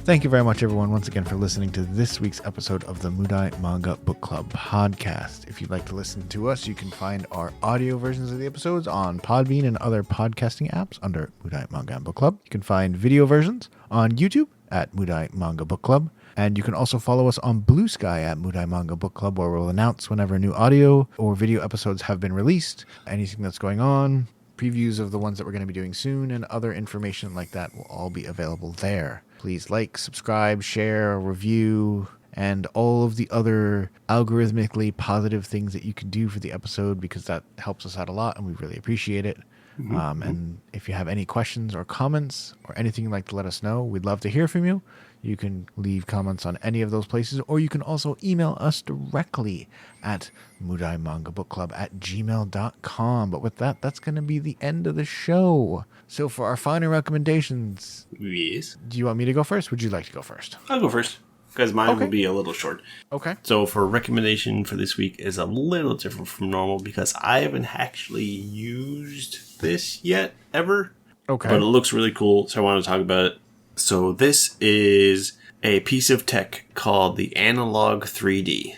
thank you very much, everyone, once again for listening to this week's episode of the Mudai Manga Book Club podcast. If you'd like to listen to us, you can find our audio versions of the episodes on Podbean and other podcasting apps under Mudai Manga Book Club. You can find video versions on YouTube at Mudai Manga Book Club. And you can also follow us on Blue Sky at Mudai Manga Book Club, where we'll announce whenever new audio or video episodes have been released, anything that's going on, previews of the ones that we're going to be doing soon, and other information like that will all be available there. Please like, subscribe, share, review, and all of the other algorithmically positive things that you can do for the episode, because that helps us out a lot and we really appreciate it. And if you have any questions or comments or anything you'd like to let us know, we'd love to hear from you. You can leave comments on any of those places, or you can also email us directly at mudaimangabookclub@gmail.com. But with that, that's going to be the end of the show. So for our final recommendations, Yes. do you want me to go first? Would you like to go first? I'll go first, because mine Okay. will be a little short. Okay. So for recommendation for this week is a little different from normal, because I haven't actually used this yet, ever. Okay. But it looks really cool, so I want to talk about it. So this is a piece of tech called the Analog 3D.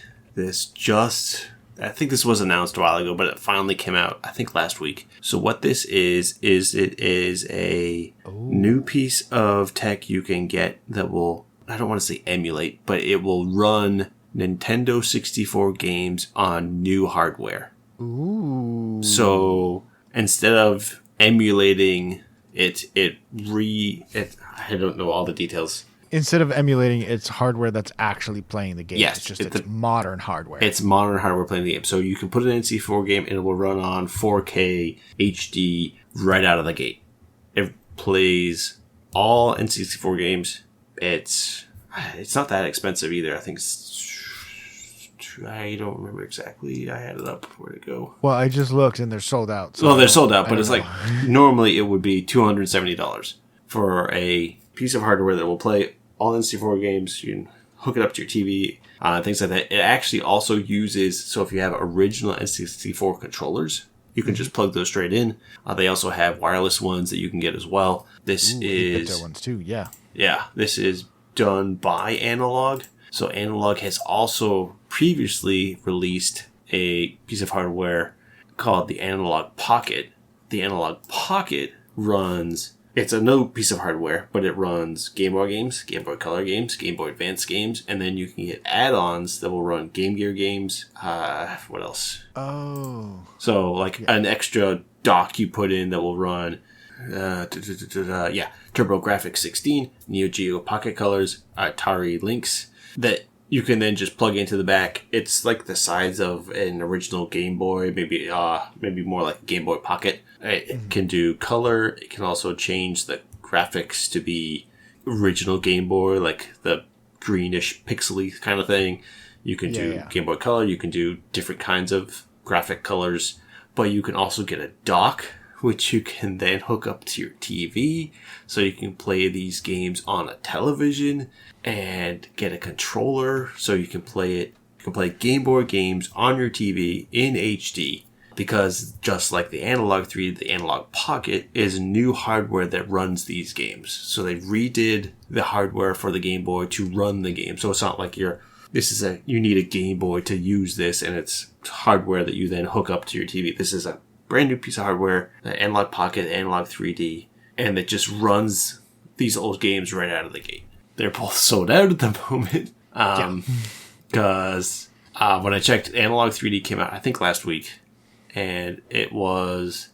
I think this was announced a while ago, but it finally came out, I think, last week. So what this is it is a new piece of tech you can get that will, I don't want to say emulate, but it will run Nintendo 64 games on new hardware. Ooh. So instead of emulating it, I don't know all the details. Instead of emulating, it's hardware that's actually playing the game. Yes, It's just it's modern hardware. It's modern hardware playing the game. So you can put an N64 game and it will run on 4K HD right out of the gate. It plays all N64 games. It's not that expensive either. I think I don't remember exactly. I had it up. Where'd it go? Well, I just looked and they're sold out. So Well, they're sold out, but it's know. like normally it would be $270 for a piece of hardware that will play all N64 games. You can hook it up to your TV, things like that. It actually also uses, so if you have original N64 controllers, you can just plug those straight in. They also have wireless ones that you can get as well. This is 8-bit ones too. Yeah. Yeah, this is done by Analog. So Analog has also previously released a piece of hardware called the Analog Pocket. The Analog Pocket runs, it's a no piece of hardware, but it runs Game Boy games, Game Boy Color games, Game Boy Advance games, and then you can get add-ons that will run Game Gear games. What else? Oh. So like an extra dock you put in that will run TurboGrafx 16, Neo Geo Pocket Colors, Atari Lynx, that you can then just plug into the back. It's like the size of an original Game Boy, maybe more like a Game Boy Pocket. It can do color. It can also change the graphics to be original Game Boy, like the greenish pixely kind of thing. You can do Game Boy Color. You can do different kinds of graphic colors, but you can also get a dock, which you can then hook up to your TV, so you can play these games on a television, and get a controller so you can play it. You can play Game Boy games on your TV in HD, because just like the Analog 3D, the Analog Pocket is new hardware that runs these games. So they redid the hardware for the Game Boy to run the game. So it's not like you need a Game Boy to use this, and it's hardware that you then hook up to your TV. This is a brand new piece of hardware, the Analog Pocket, Analog 3D, and it just runs these old games right out of the gate. They're both sold out at the moment, because when I checked, Analog 3D came out, I think, last week, and it was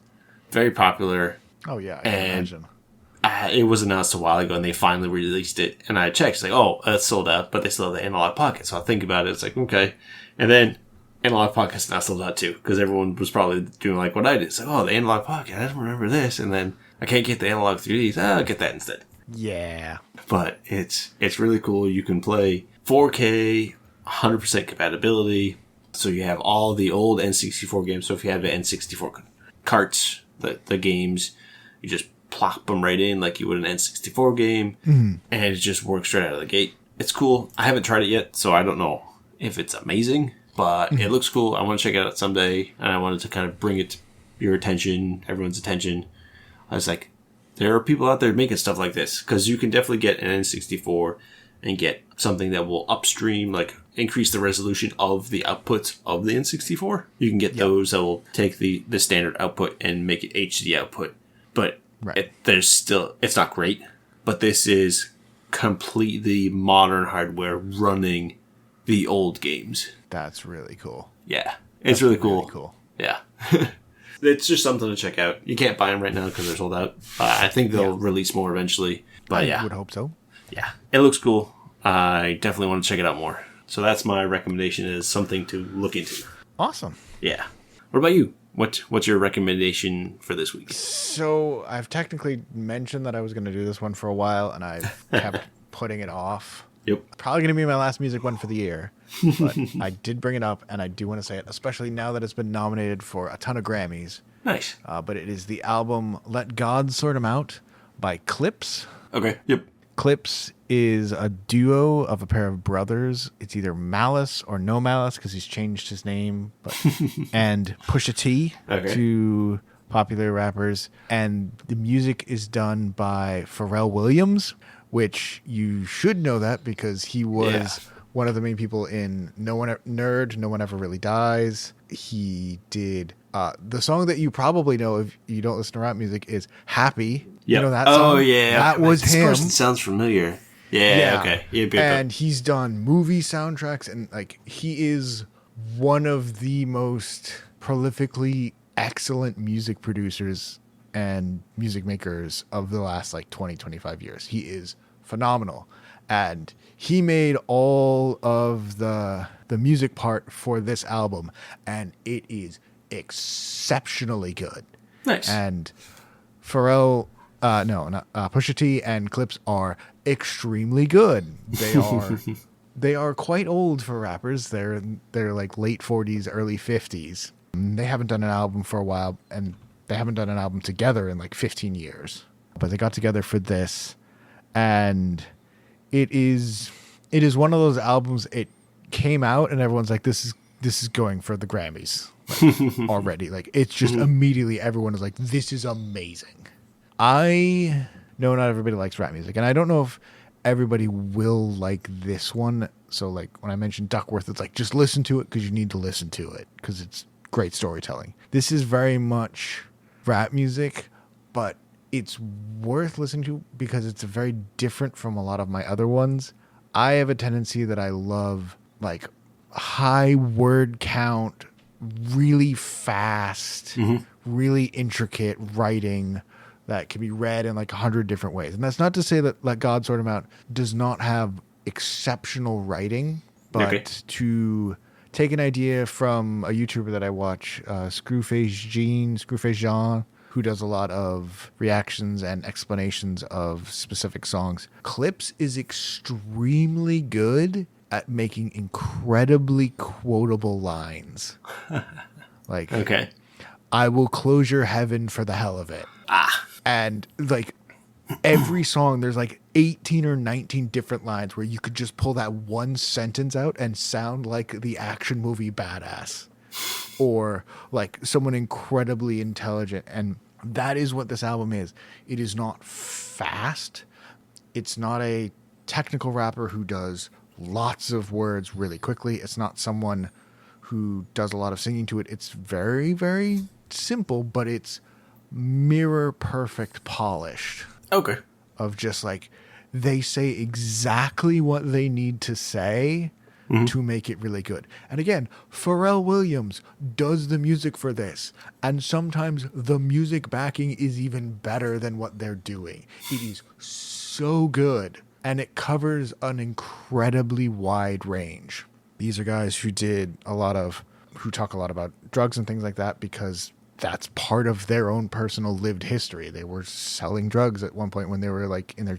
very popular. Oh, yeah, I can imagine. It was announced a while ago, and they finally released it, and I checked, it's like, oh, it's sold out, but they still have the Analog Pocket, so I think about it, it's like, okay. And then Analog Pocket's not sold out too, because everyone was probably doing like what I did. It's like, oh, the Analog Pocket, I don't remember this, and then I can't get the Analog 3D, so I'll get that instead. Yeah. But it's really cool. You can play 4K, 100% compatibility, so you have all the old N64 games. So if you have the N64 carts, the games, you just plop them right in like you would an N64 game, and it just works right out of the gate. It's cool. I haven't tried it yet, so I don't know if it's amazing, but it looks cool. I want to check it out someday, and I wanted to kind of bring it to your attention, everyone's attention. I was like, there are people out there making stuff like this, because you can definitely get an N64 and get something that will upstream, like increase the resolution of the outputs of the N64. You can get those that will take the standard output and make it HD output. But it's not great. But this is completely modern hardware running the old games. That's really cool. Yeah. It's really cool. Really cool. Yeah. It's just something to check out. You can't buy them right now because they're sold out. I think they'll release more eventually. But I would hope so. Yeah. It looks cool. I definitely want to check it out more. So that's my recommendation, is something to look into. Awesome. Yeah. What about you? What's your recommendation for this week? So I've technically mentioned that I was going to do this one for a while, and I've kept putting it off. Yep. Probably going to be my last music one for the year, but I did bring it up, and I do want to say it, especially now that it's been nominated for a ton of Grammys. Nice. But it is the album Let God Sort 'Em Out by Clips. Okay. Yep. Clips is a duo of a pair of brothers. It's either Malice or No Malice, because he's changed his name, and Pusha T, Okay. two popular rappers. And the music is done by Pharrell Williams, which you should know that because he was one of the main people in No One Ever Really Dies. He did the song that you probably know if you don't listen to rap music is Happy. Yep. You know that song? Oh, yeah. That was this him. person sounds familiar. Yeah, okay. Yep. And he's done movie soundtracks, and like he is one of the most prolifically excellent music producers and music makers of the last like 25 years. He is phenomenal. And he made all of the music part for this album, and it is exceptionally good. Nice. And Pharrell, Pusha T and Clips are extremely good. They are quite old for rappers. They're like late 40s, early 50s. They haven't done an album for a while, and they haven't done an album together in like 15 years. But they got together for this, and it is one of those albums. It came out, and everyone's like, "This is going for the Grammys." Already, like it's just immediately everyone is like, this is amazing. I know not everybody likes rap music, and I don't know if everybody will like this one. So like when I mentioned Duckworth, it's like just listen to it because you need to listen to it because it's great storytelling. This is very much rap music, but it's worth listening to because it's very different from a lot of my other ones. I have a tendency that I love like high word count, really fast, really intricate writing that can be read in like 100 different ways. And that's not to say that Let God Sort 'Em Out does not have exceptional writing, but to take an idea from a YouTuber that I watch, Screwface Jean, who does a lot of reactions and explanations of specific songs. Clips is extremely good at making incredibly quotable lines. Like, I will close your heaven for the hell of it. And like every song, there's like 18 or 19 different lines where you could just pull that one sentence out and sound like the action movie badass or like someone incredibly intelligent. And that is what this album is. It is not fast. It's not a technical rapper who does lots of words really quickly. It's not someone who does a lot of singing to it. It's very, very simple, but it's mirror perfect polished. Okay. Of just like, they say exactly what they need to say to make it really good. And again, Pharrell Williams does the music for this. And sometimes the music backing is even better than what they're doing. It is so good. And it covers an incredibly wide range. These are guys who talk a lot about drugs and things like that because that's part of their own personal lived history. They were selling drugs at one point when they were like in their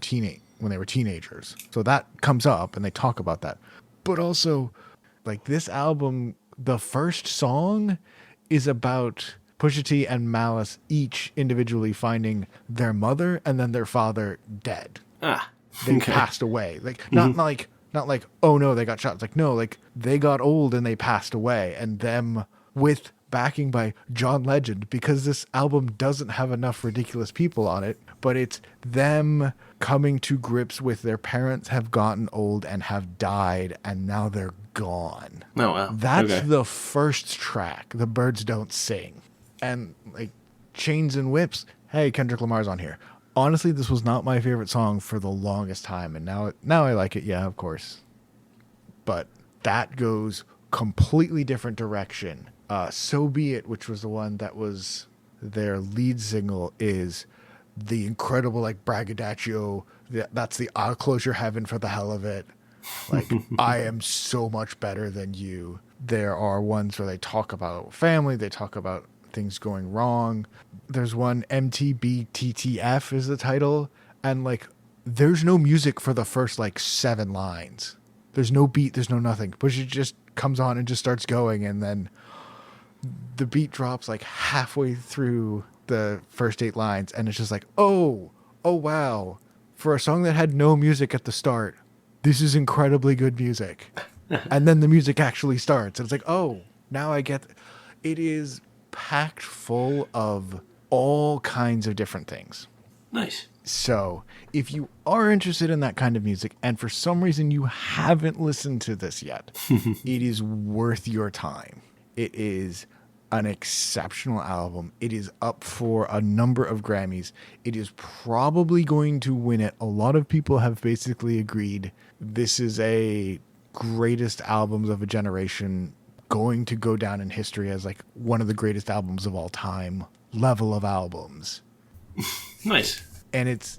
when they were teenagers. So that comes up and they talk about that. But also, like this album, the first song is about Pusha T and Malice each individually finding their mother and then their father dead. They passed away. Like not like oh no, they got shot. It's like no, like they got old and they passed away, and them with backing by John Legend, because this album doesn't have enough ridiculous people on it, but it's them coming to grips with their parents have gotten old and have died and now they're gone. Oh wow. That's the first track, The Birds Don't Sing. And like Chains and Whips, hey, Kendrick Lamar's on here. Honestly, this was not my favorite song for the longest time, and now I like it, yeah, of course. But that goes completely different direction. So Be It, which was the one that was their lead single, is the incredible like braggadocio. That's the I'll close your heaven for the hell of it. Like, I am so much better than you. There are ones where they talk about family, they talk about things going wrong. There's one, MTBTTF is the title, and like there's no music for the first like 7 lines. There's no beat, there's no nothing. But it just comes on and just starts going, and then the beat drops like halfway through the first 8 lines, and it's just like, oh wow. For a song that had no music at the start, this is incredibly good music. And then the music actually starts. And it's like, oh, now I get it is packed full of all kinds of different things. Nice. So if you are interested in that kind of music, and for some reason you haven't listened to this yet, it is worth your time. It is an exceptional album. It is up for a number of Grammys. It is probably going to win it. A lot of people have basically agreed this is a greatest albums of a generation, going to go down in history as like one of the greatest albums of all time level of albums. Nice. And it's,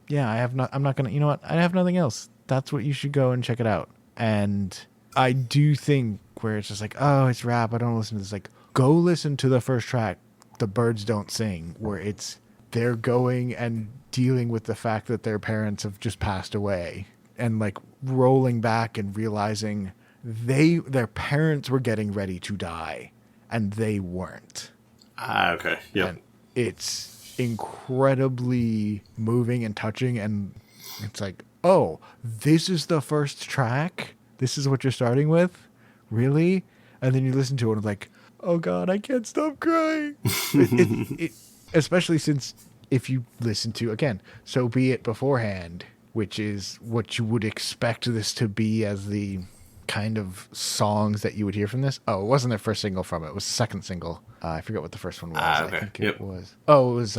yeah, I'm not going to, you know what? I have nothing else. That's what you should go and check it out. And I do think where it's just like, oh, it's rap, I don't listen to this. Like, go listen to the first track, The Birds Don't Sing, where it's, they're going and dealing with the fact that their parents have just passed away, and like rolling back and realizing their parents were getting ready to die and they weren't. Okay. Yep. And it's incredibly moving and touching, and it's like, oh, this is the first track? This is what you're starting with? Really? And then you listen to it and like, oh God, I can't stop crying. Especially since if you listen to, again, So Be It beforehand, which is what you would expect this to be as the kind of songs that you would hear from this. Oh, it wasn't their first single from it. It was the second single. I forget what the first one was. Okay. I think it was. Oh, it was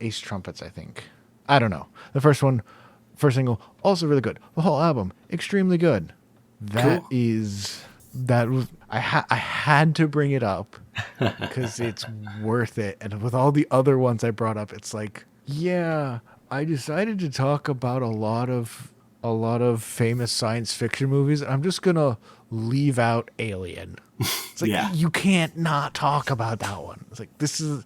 Ace Trumpets, I think. I don't know. The first single, also really good. The whole album, extremely good. I had to bring it up because it's worth it. And with all the other ones I brought up, it's like, yeah, I decided to talk about a lot of famous science fiction movies. I'm just gonna leave out Alien. It's like, yeah. You can't not talk about that one. It's like, this is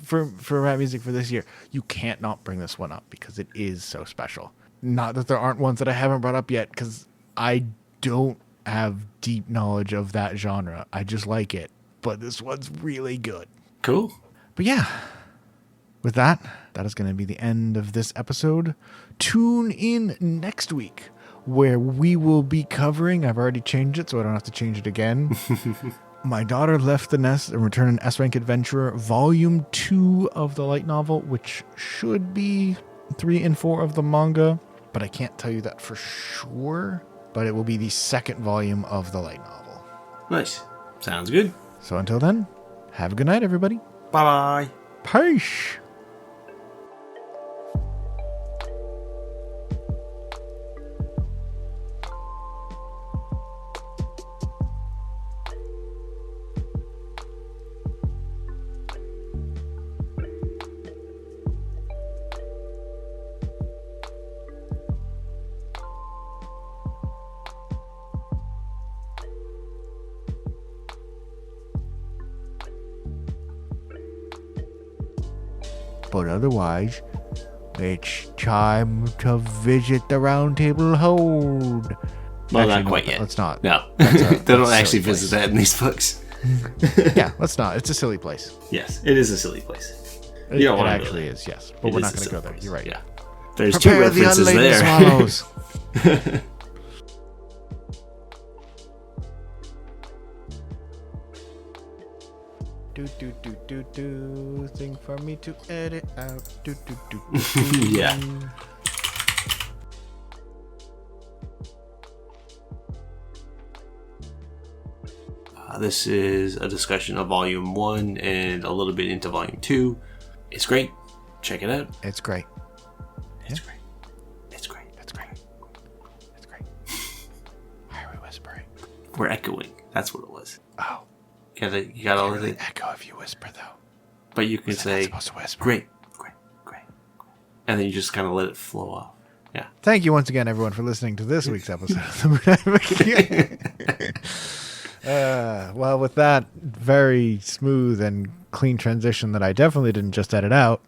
for rap music for this year. You can't not bring this one up because it is so special. Not that there aren't ones that I haven't brought up yet, because I don't have deep knowledge of that genre. I just like it. But this one's really good. Cool. But yeah, with that is going to be the end of this episode. Tune in next week where we will be covering, I've already changed it so I don't have to change it again, My Daughter Left the Nest and Return an S-Rank Adventurer, Volume 2 of the light novel, which should be 3 and 4 of the manga, but I can't tell you that for sure. But it will be the second volume of the light novel. Nice. Sounds good. So until then, have a good night, everybody. Bye-bye. Peace. But otherwise, it's time to visit the Round Table Hold. Well, Actually, not no, quite yet. Let's not. No. That's They don't a actually silly visit place. that in these books. Yeah, let's not. It's a silly place. Yes, it is a silly place. It, You don't it want to go actually there. is, yes. But It we're is not a going to go silly there. place. You're right. Yeah. There's Prepare 2 references the there. swallows. Do thing for me to edit out. Do. Yeah. This is a discussion of Volume 1 and a little bit into Volume 2. It's great. Check it out. It's great. It's great. It's great. It's great. It's great. Why are we whispering? We're echoing. That's what it was. Oh. You got all of it. Echo if you whisper, though. But you can say, supposed to whisper? great. And then you just kind of let it flow off. Yeah. Thank you once again, everyone, for listening to this week's episode of the Mudai Manga. Well, with that very smooth and clean transition that I definitely didn't just edit out,